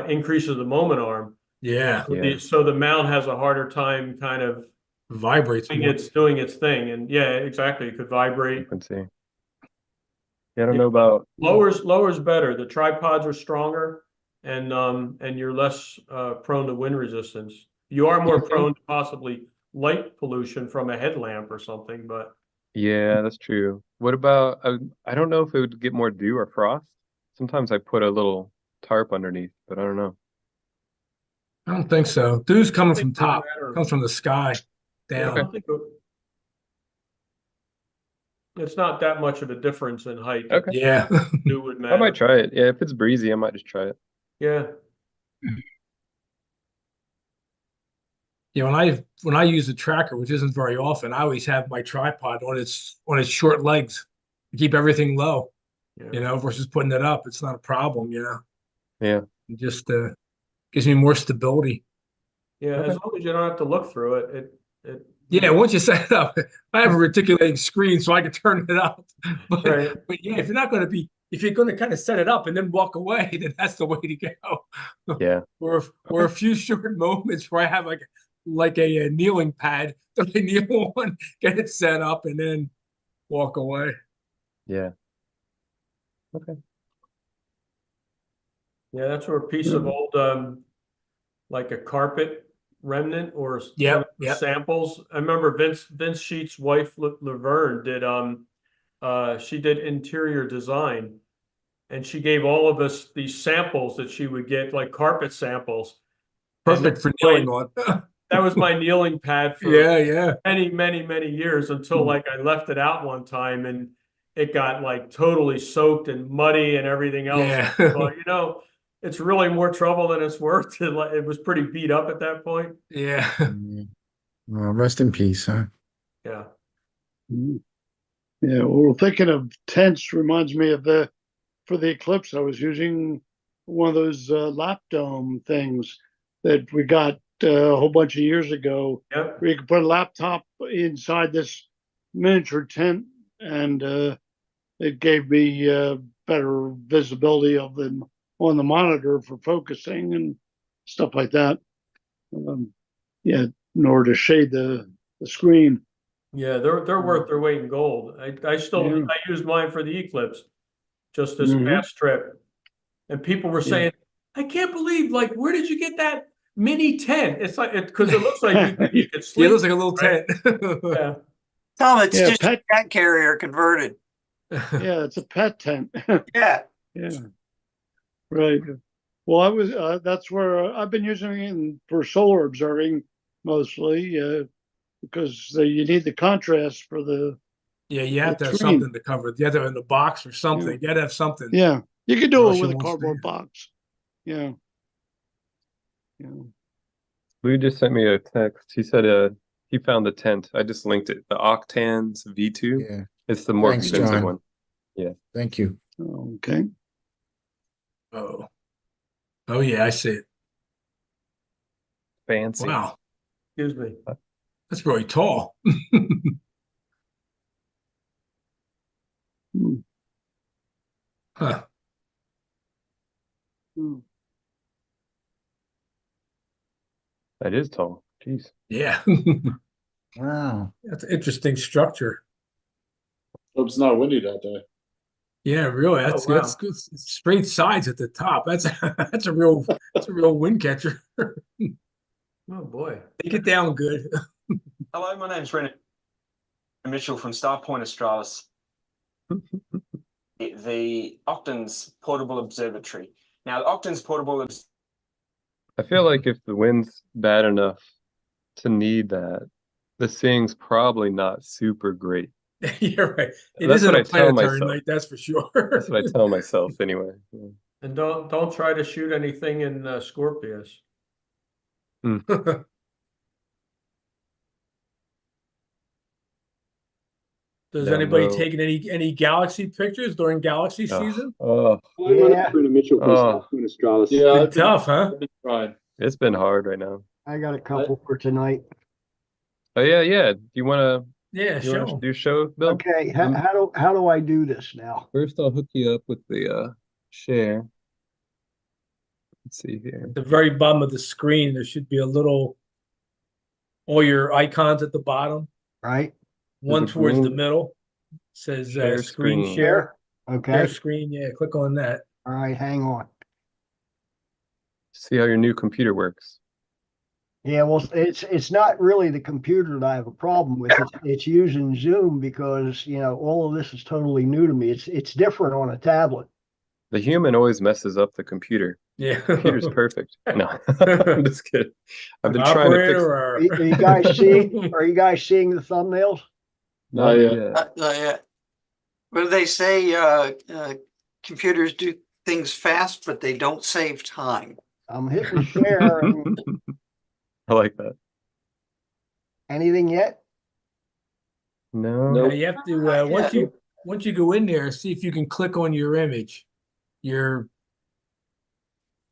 increases the moment arm. Yeah, Yeah. So the mount has a harder time kind of vibrates more. it's doing its thing. And yeah, exactly. It could vibrate. Frequency. Yeah, I don't know about. Lower's better. The tripods are stronger and you're less prone to wind resistance. You are more prone to possibly light pollution from a headlamp or something, but Yeah, that's true. What about? I don't know if it would get more dew or frost. Sometimes I put a little tarp underneath, but I don't know. I don't think so. Dew's coming from it would top, matter. comes from the sky Yeah, I down. don't think it's not that much of a difference in height. Okay. Yeah. Dew would I might matter. try it. Yeah, if it's breezy, I might just try it. Yeah. Yeah, when I use a tracker, which isn't very often, I always have my tripod on its short legs to keep everything low, Yeah. versus putting it up. It's not a problem, Yeah. It just gives me more stability. Yeah, Okay. as long as you don't have to look through it, Yeah, once you set it up, I have a reticulating screen so I can turn it up. But Right. but yeah, if you're gonna kind of set it up and then walk away, then that's the way to go. Yeah. Or a few short moments where I have like a kneeling pad that I kneel on, get it set up, and then walk away. Yeah. Okay. Yeah, that's where a piece of old like a carpet remnant or one of Yep, the yep. samples. I remember Vince Sheets' wife Laverne did she did interior design and she gave all of us these samples that she would get like carpet samples. And Perfect for kneeling on. that was my kneeling pad for Yeah. many years until like I left it out one time and it got like totally soaked and muddy and everything else. Yeah. Well, it's really more trouble than it's worth. It was pretty beat up at that point. Yeah. Well, rest in peace, huh? Yeah. Yeah, well, thinking of tents reminds me of for the eclipse, I was using one of those lap dome things that we got a whole bunch of years ago. Yep. Where you could put a laptop inside this miniature tent, and it gave me better visibility of them on the monitor for focusing and stuff like that. Yeah, in order to shade the screen. Yeah, they're worth their weight in gold. I used mine for the eclipse just this past trip. And people were saying, I can't believe, like, where did you get that mini tent? It's like because it looks like you could sleep. Yeah, it looks like a little tent. Yeah. Tom, it's just a cat carrier converted. Yeah, it's a pet tent. Yeah. Yeah. Right. Well, I was that's where I've been using it for solar observing mostly because you need the contrast for the Yeah, you have to have screen. something to cover it. You have to have it in the box or something. Yeah. You got to have something. Yeah, you can do Or it else you with a won't cardboard stand. box. Yeah. Yeah. Lou just sent me a text. He said he found the tent. I just linked it. The Octans V2. Yeah. It's the more Thanks, expensive John. one. Yeah. Thank you. Okay. Oh. Oh yeah, I see it. Fancy. Wow. Excuse me. That's really tall. Huh. That is tall. Jeez. Yeah. Wow. That's an interesting structure. Hope it's not windy that day. Yeah, really. That's wow. that's good. Straight sides at the top. That's a real wind catcher. Oh boy. Take it down good. Hello, my name's Rennie Mitchell from Star Point Australis, the Octans Portable Observatory. Now, the Octans Portable I feel like if the wind's bad enough to need that, the seeing's probably not super great. You're right. It That's isn't what a I tell planetary myself. night, that's for sure. That's what I tell myself anyway. Yeah. And don't try to shoot anything in Scorpius. Does No, anybody no. taking any galaxy pictures during galaxy season? Oh, Yeah. Mitchell from Oh. Star Point Australis. Yeah, Been tough, huh? I've been trying. it's been hard right now. I got a couple for tonight. Oh yeah. Do you wanna Yeah, do you wanna show. do show, Bill? Okay, how do I do this now? First I'll hook you up with the share. Let's see here. At the very bottom of the screen, there should be a little, all your icons at the bottom. Right. One There's a towards the green middle says share screen screen. share. Okay. Share screen. Yeah, click on that. All right. Hang on. See how your new computer works. Yeah. Well, it's not really the computer that I have a problem with. It's using Zoom because, you know, all of this is totally new to me. It's different on a tablet. The human always messes up the computer. Yeah. Computer's perfect. No, I'm just kidding. I've been trying to fix it. Operator Are you guys seeing? Are you guys seeing the thumbnails? Not yet. Yeah. What do they say? Computers do things fast, but they don't save time. I'm hitting share. And I like that. anything yet? No. Yeah, you have to Not once you go in there, see if you can click on your image. There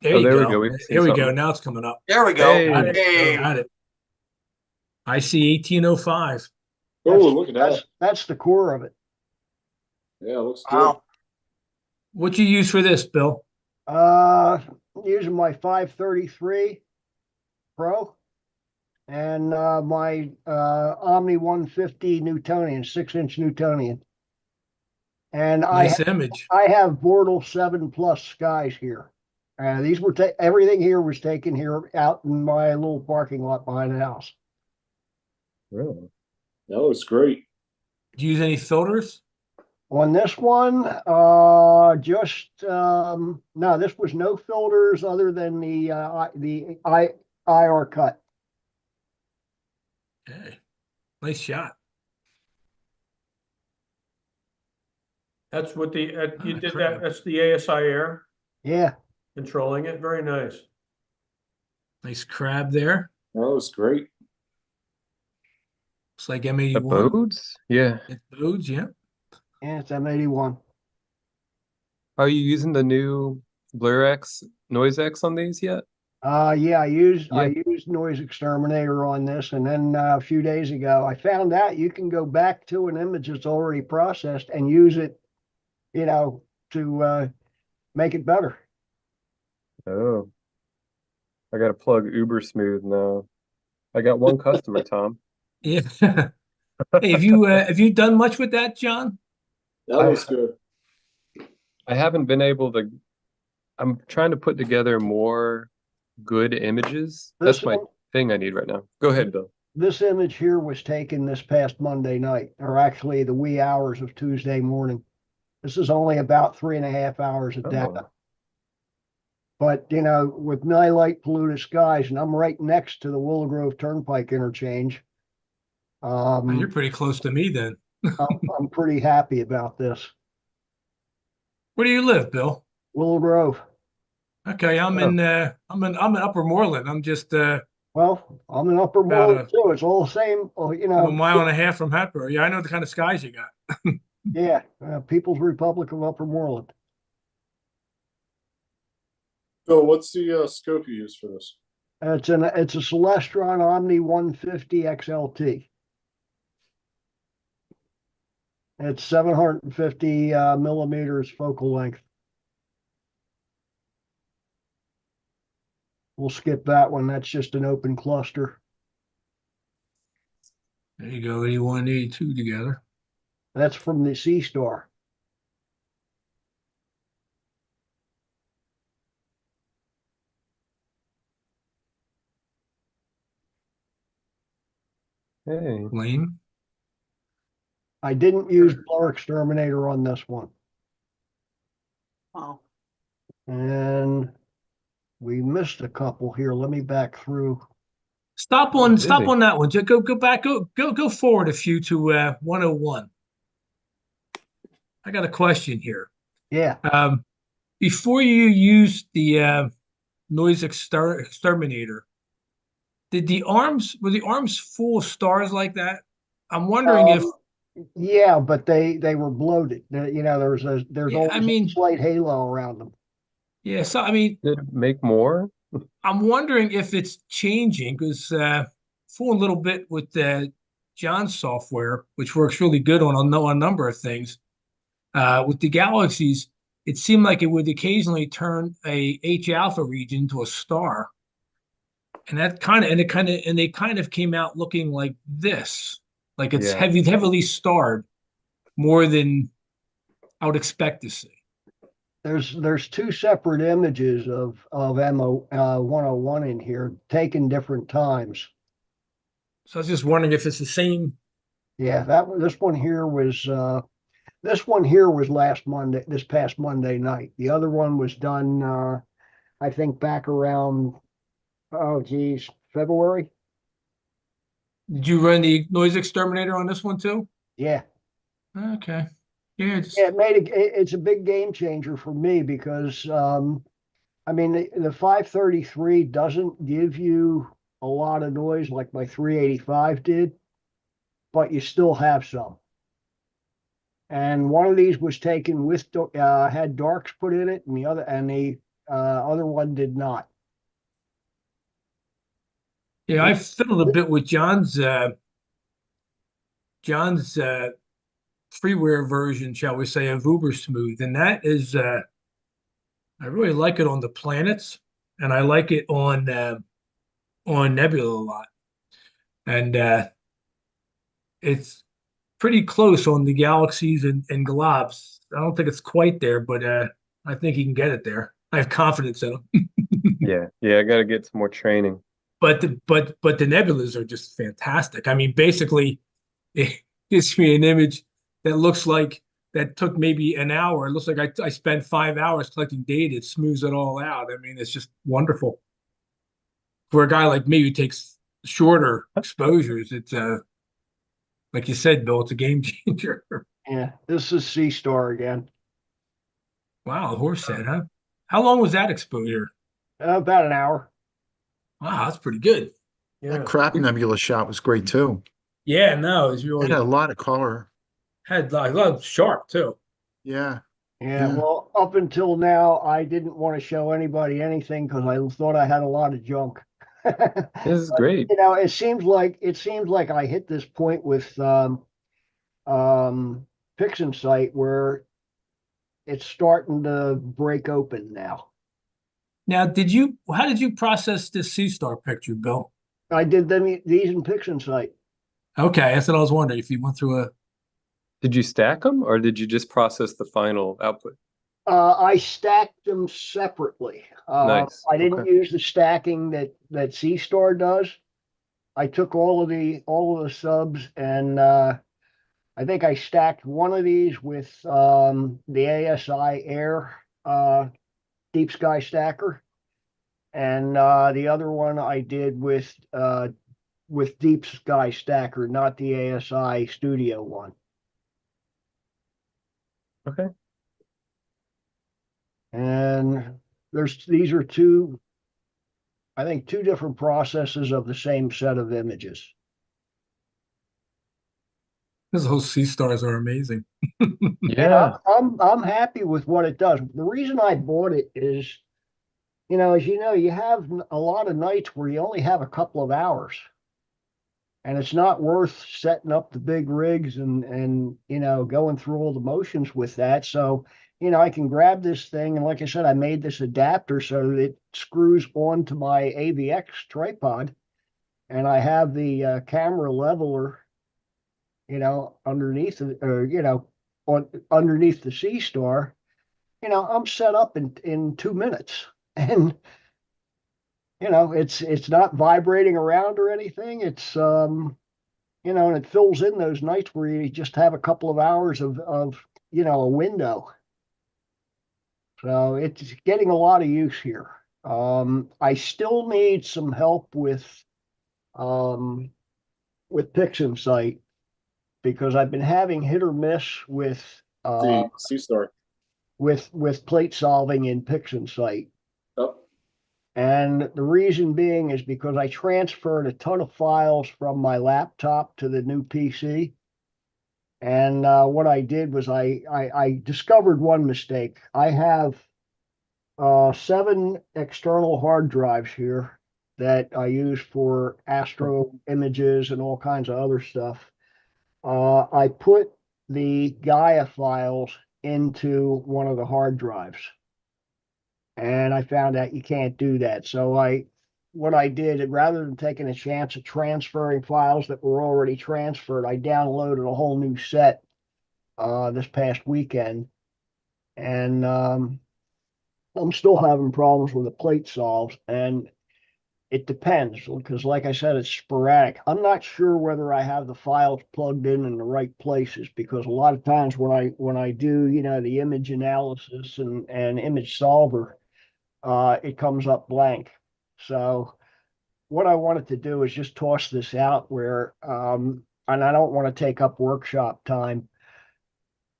Oh, you there we go. go. We've seen There we go. something. Now it's coming up. There we go. Hey. Got it. Hey. Got it. I see 1805. Oh, look at that. That's the core of it. Yeah, it looks good. Wow. What you use for this, Bill? Using my 533 Pro and my Omni 150 Newtonian, 6-inch Newtonian. And Nice image. I have Bortle 7+ skies here. These were everything here was taken here out in my little parking lot behind the house. Really? That looks great. Do you use any filters? On this one, no, this was no filters other than the IR cut. Hey, nice shot. That's what you did crap. that. That's the ASI Air Yeah. controlling it. Very nice. Nice crab there. That looks great. Looks like The M81. bodes? Yeah. It's Bodes, yeah. Yeah, it's M81. Are you using the new BlurX Noise X on these yet? Yeah, I used Yeah. Noise Exterminator on this, and then a few days ago, I found out you can go back to an image that's already processed and use it, you know, to make it better. Oh. I got to plug Uber Smooth now. I got one customer, Tom. Yeah. Hey, have you done much with that, John? That looks good. I haven't been able to. I'm trying to put together more good images. That's This my one- thing I need right now. Go ahead, Bill. This image here was taken this past Monday night, or actually the wee hours of Tuesday morning. This is only about 3.5 hours of data. But, you know, with nightlight polluted skies, and I'm right next to the Willow Grove Turnpike interchange. You're pretty close to me then. I'm pretty happy about this. Where do you live, Bill? Willow Grove. Okay, I'm in Upper Moreland. I'm just Well, I'm in Upper About Moreland too. It's all the same. You know, a mile and a half from Hatboro. Yeah, I know the kind of skies you got. yeah, People's Republic of Upper Moreland. Bill, what's the scope you use for this? It's a Celestron Omni 150 XLT. It's 750 millimeters focal length. We'll skip that one. That's just an open cluster. There you go, 81, 82 together. That's from the Sea Star. Hey. Flame. I didn't use Blur Exterminator on this one. Wow. And we missed a couple here. Let me back through. Stop on that one. Just go back, go forward a few to 101. I got a question here. Yeah. Before you used the noise exterminator, were the arms full of stars like that? I'm wondering if Yeah, but they were bloated. You know, there's Yeah, always a slight halo around them. yeah, so I mean, Did it make more? I'm wondering if it's changing because fooling a little bit with John's software, which works really good on a number of things. With the galaxies, it seemed like it would occasionally turn a H alpha region to a star. And they kind of came out looking like this, like it's Yeah. heavily starred more than I would expect to see. There's two separate images of MO 101 in here, taken different times. So I was just wondering if it's the same. Yeah, this one here was last Monday, this past Monday night. The other one was done, I think back around, oh geez, February. Did you run the noise exterminator on this one too? Yeah. Okay. Yeah, Yeah, it's a big game changer for me because I mean the 533 doesn't give you a lot of noise like my 385 did, but you still have some. And one of these was taken with had darks put in it, and the other one did not. yeah, I fiddled a bit with John's freeware version, shall we say, of Uber Smooth, and that is I really like it on the planets, and I like it on Nebula a lot, and it's pretty close on the galaxies and globs. I don't think it's quite there, but I think he can get it there. I have confidence in him. Yeah. Yeah. I got to get some more training. But the nebulas are just fantastic. I mean, basically, it gives me an image that looks like that took maybe an hour. It looks like I spent 5 hours collecting data. It smooths it all out. I mean, it's just wonderful. For a guy like me who takes shorter exposures, it's like you said, Bill, it's a game changer. Yeah, this is C Star again. Wow, horse head, huh? How long was that exposure? About an hour. Wow, that's pretty good. That crap nebula shot was great too. Yeah, no, it was It really had a lot of color. had a lot of sharp too. Yeah. Yeah, Yeah. well, up until now, I didn't want to show anybody anything because I thought I had a lot of junk. This is great. You know, it seems like I hit this point with Pixin site where it's starting to break open now. Now, how did you process this Sea Star picture, Bill? I did these in Pixin site. Okay, that's what I was wondering if you went through a. Did you stack them or did you just process the final output? I stacked them separately. Nice. I didn't Okay. use the stacking that C Star does. I took all of the subs and I think I stacked one of these with the ASI Air Deep Sky Stacker, and the other one I did with Deep Sky Stacker, not the ASI Studio one. Okay. And these are I think two different processes of the same set of images. Those Sea Stars are amazing. Yeah, Yeah. I'm happy with what it does. The reason I bought it is, you know, as you know, you have a lot of nights where you only have a couple of hours, and it's not worth setting up the big rigs and you know going through all the motions with that. So, you know, I can grab this thing, and like I said, I made this adapter so that it screws onto my AVX tripod, and I have the camera leveler, you know, underneath it, or you know, underneath the Sea Star. You know, I'm set up in 2 minutes, and you know, it's not vibrating around or anything. It's you know, and it fills in those nights where you just have a couple of hours of you know a window. So it's getting a lot of use here. I still need some help um with Pixum site because I've been having hit or miss with The C Star. with plate solving in Pixum site. Oh, And the reason being is because I transferred a ton of files from my laptop to the new PC. And what I did was I discovered one mistake. I have 7 external hard drives here that I use for astro images and all kinds of other stuff. I put the Gaia files into one of the hard drives. And I found out you can't do that. So what I did, rather than taking a chance of transferring files that were already transferred, I downloaded a whole new set this past weekend. And I'm still having problems with the plate solves, and it depends because, like I said, it's sporadic. I'm not sure whether I have the files plugged in the right places because a lot of times when I do, the image analysis and image solver, it comes up blank. So what I wanted to do is just toss this out where, and I don't want to take up workshop time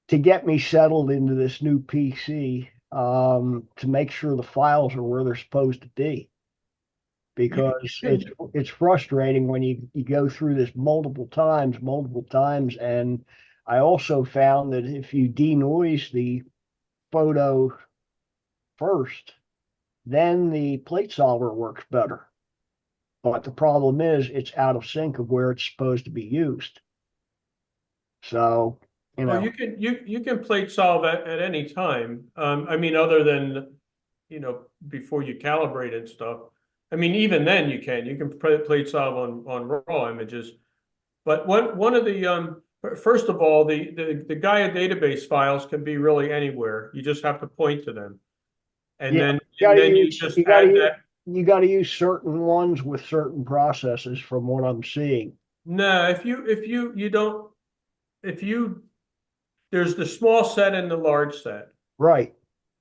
to get me settled into this new PC, to make sure the files are where they're supposed to be. Because it's frustrating when you go through this multiple times. And I also found that if you denoise the photo first, then the plate solver works better. But the problem is it's out of sync of where it's supposed to be used. So, Well, you can plate solve at any time. I mean, other than, before you calibrate and stuff. I mean, even then you can plate solve on raw images. But one of the first of all, the Gaia database files can be really anywhere. You just have to point to them. And then you just add that. You got to use certain ones with certain processes from what I'm seeing. No, there's the small set and the large set. Right.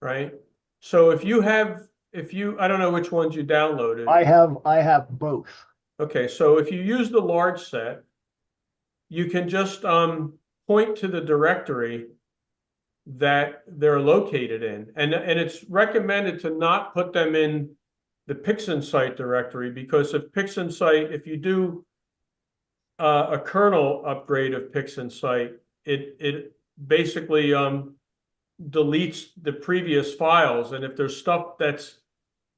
Right. So if I don't know which ones you downloaded. I have both. Okay, so if you use the large set, you can just point to the directory that they're located in. And it's recommended to not put them in the PixInsight directory because if you do a kernel upgrade of PixInsight, it basically deletes the previous files. And if there's stuff that's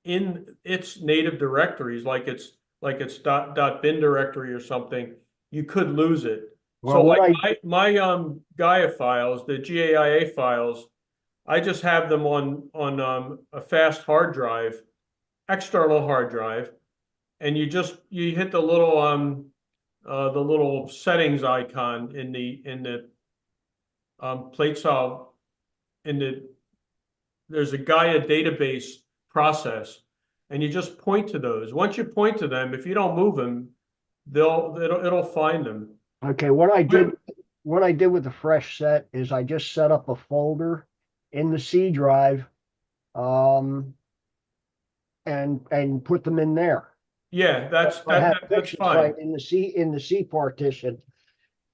in its native directories, like its .bin directory or something, you could lose it. Well, so like my Gaia files, the GAIA files, I just have them on a fast hard drive, external hard drive, and you hit the little settings icon in the plate solve there's a Gaia database process, and you just point to those. Once you point to them, if you don't move them, it'll find them. Okay, what I did with the fresh set is I just set up a folder in the C drive, and put them in there. Yeah, that's fine. In the C partition.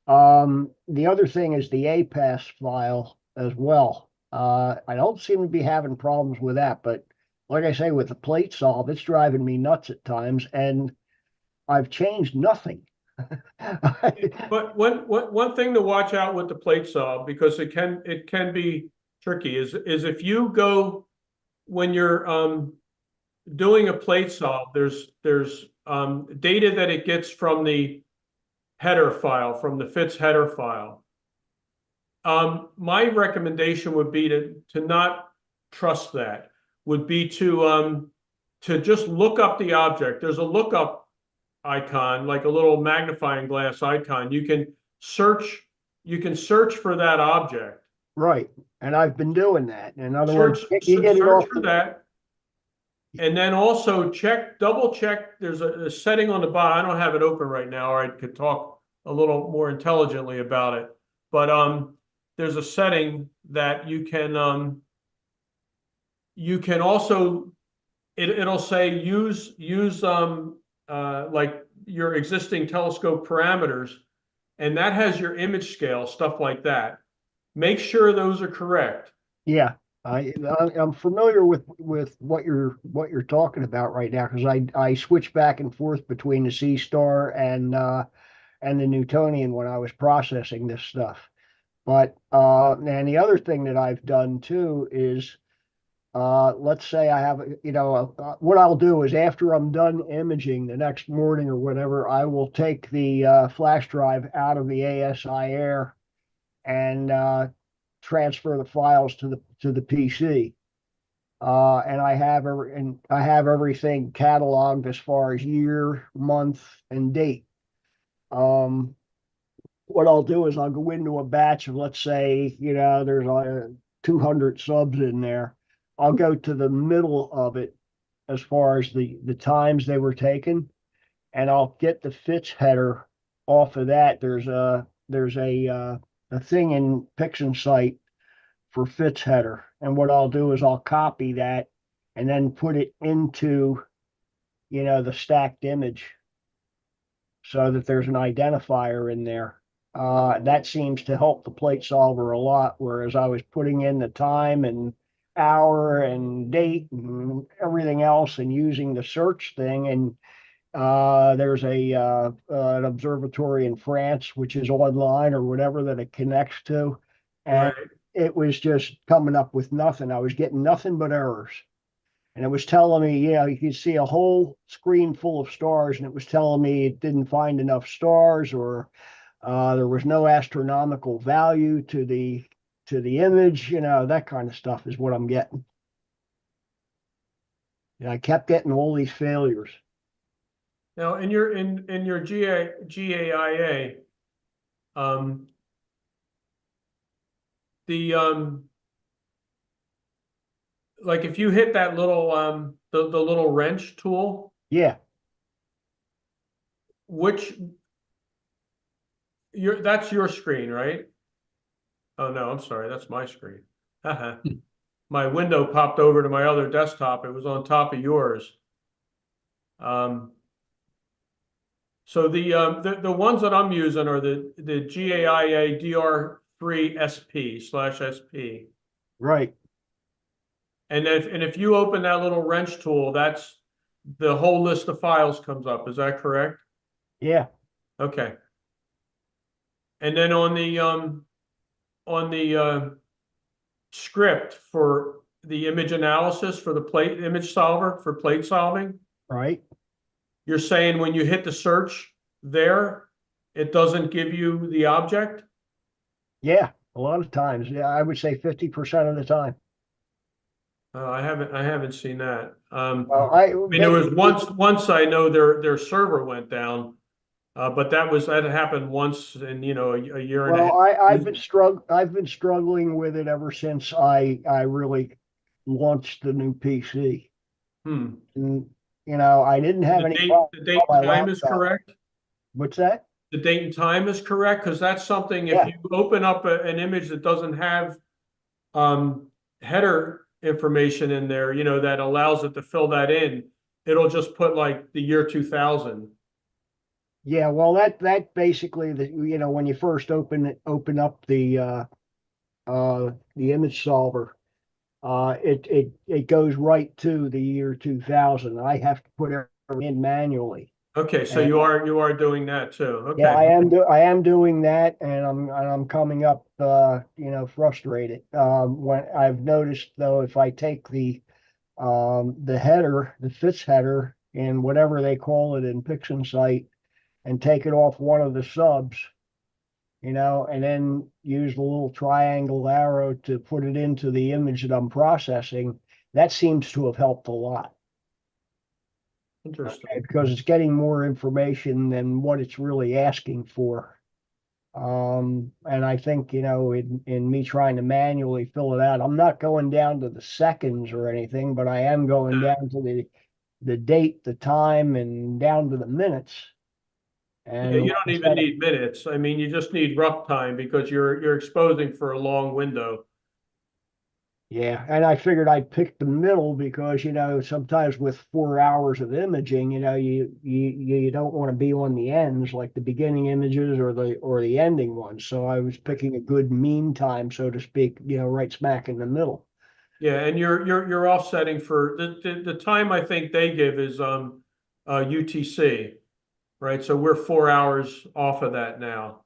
The other thing is the APAS file as well. I don't seem to be having problems with that, but like I say, with the plate solve, it's driving me nuts at times, and I've changed nothing. But one thing to watch out with the plate solve, because it can be tricky, is if you go when you're doing a plate solve, there's data that it gets from the header file, from the FITS header file. My recommendation would be to not trust that. Would be to just look up the object. There's a lookup icon, like a little magnifying glass icon. You can search for that object. Right, and I've been doing that. In other words, you get it off for that. And then also double check. There's a setting on the bottom. I don't have it open right now, or I could talk a little more intelligently about it. But there's a setting that you can also, it'll say use like your existing telescope parameters, and that has your image scale, stuff like that. Make sure those are correct. Yeah. I'm familiar with what you're talking about right now, because I switch back and forth between the C star and the Newtonian when I was processing this stuff. But and the other thing that I've done too is, let's say I have what I'll do is after I'm done imaging the next morning or whatever, I will take the flash drive out of the ASI Air and transfer the files to the PC. And I have everything cataloged as far as year, month, and date. What I'll do is I'll go into a batch of, let's say, there's 200 subs in there. I'll go to the middle of it as far as the times they were taken, and I'll get the Fitz header off of that. There's a thing in PixInsight for Fitz header, and what I'll do is I'll copy that and then put it into the stacked image so that there's an identifier in there. That seems to help the plate solver a lot, whereas I was putting in the time and hour and date and everything else and using the search thing. And there's an observatory in France, which is online or whatever that it connects to. And it was just coming up with nothing. I was getting nothing but errors. And it was telling me, you could see a whole screen full of stars, and it was telling me it didn't find enough stars, or there was no astronomical value to the image. That kind of stuff is what I'm getting. And I kept getting all these failures. Now, in your GAIA, like if you hit that little the little wrench tool, yeah, that's your screen, right? Oh no, I'm sorry, that's my screen. My window popped over to my other desktop. It was on top of yours. So the ones that I'm using are the GAIA DR3SP/SP. Right. And if you open that little wrench tool, that's the whole list of files comes up. Is that correct? Yeah. Okay. And then on the script for the image analysis for the plate image solver for plate solving, right? You're saying when you hit the search there, it doesn't give you the object? Yeah, a lot of times. Yeah, I would say 50% of the time. I haven't seen that. Well, I mean, there was once I know their server went down, but that happened once in a year and a half. Well, I've been struggling with it ever since I really launched the new PC. And, I didn't have any. The date and time is correct. What's that? The date and time is correct, because that's something. If you open up an image that doesn't have header information in there, that allows it to fill that in, it'll just put like the year 2000. Yeah, well, that basically when you first open up the image solver, it goes right to the year 2000. I have to put everything in manually. Okay, so you are doing that too. Okay. Yeah, I am doing that, and I'm coming up frustrated. When I've noticed though, if I take the header, the Fitz header, in whatever they call it in PixInsight, and take it off one of the subs, and then use the little triangle arrow to put it into the image that I'm processing, that seems to have helped a lot. Interesting. Okay, because it's getting more information than what it's really asking for. And I think, in me trying to manually fill it out, I'm not going down to the seconds or anything, but I am going down to the date, the time, and down to the minutes. And yeah, you don't even need minutes. I mean, you just need rough time, because you're exposing for a long window. Yeah, and I figured I'd pick the middle because sometimes with 4 hours of imaging, you don't want to be on the ends, like the beginning images or the ending ones. So I was picking a good mean time, so to speak, right smack in the middle. Yeah, and you're offsetting for the time I think they give is UTC, right? So we're 4 hours off of that now.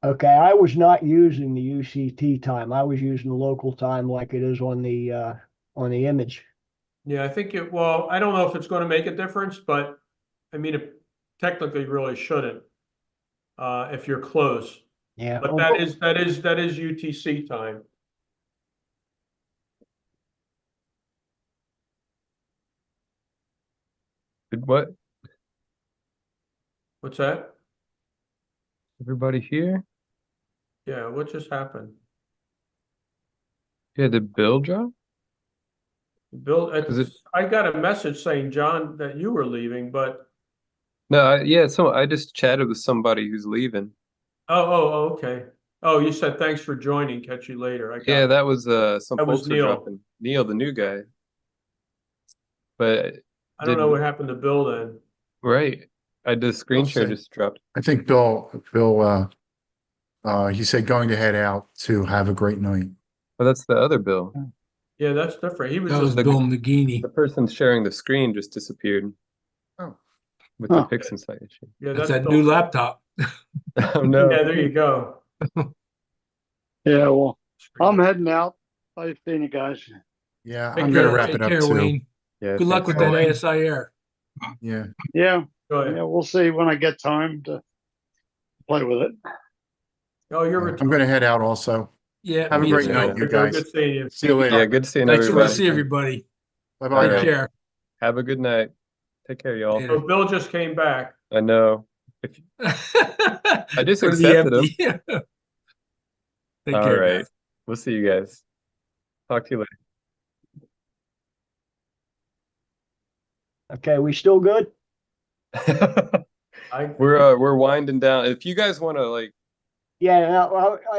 Okay, I was not using the UCT time. I was using the local time like it is on the image. Yeah, I think well, I don't know if it's going to make a difference, but I mean, it technically really shouldn't if you're close. Yeah, but that is UTC time. What? What's that? Everybody here? Yeah, what just happened? Yeah, did Bill drop? Bill, Is it? I got a message saying, John, that you were leaving, but No, yeah, so I just chatted with somebody who's leaving. okay. Oh, you said thanks for joining. Catch you later. I got Yeah, it. that was some That was folks were Neil. dropping. Neil, the new guy. But I don't know what happened to Bill then. right. I did screen share say- just dropped. I think Bill, he said going to head out to have a great night. Oh, that's the other Bill. Yeah, that's different. He was That was just Bill McGeaney. The person sharing the screen just disappeared. Oh. With the Huh. Pixinsight issue. yeah, That's that's that Bill. new laptop. Oh no. Yeah, there you go. Yeah, well, I'm heading out. I've seen you guys. Yeah, Take I'm gonna care. wrap Take it up care, too. Wayne. Yeah, Good luck with thanks, that guys. ASI Air. Yeah. Yeah, Go ahead. yeah, we'll see when I get time to play with it. Oh, you're I'm retired. gonna head out also. Yeah, Have a me great too. night, you Go. guys. Good seeing you. See you later. Yeah, good seeing Thanks for everybody. see everybody. Bye-bye. Take All right. care. Have a good night. Take care, y'all. Later. So Bill just came back. I know. I just For the accepted him. empty. Take All care, right. guys. We'll see you guys. Talk to you later. Okay, we still good? I We're winding down. If you guys want to like Yeah,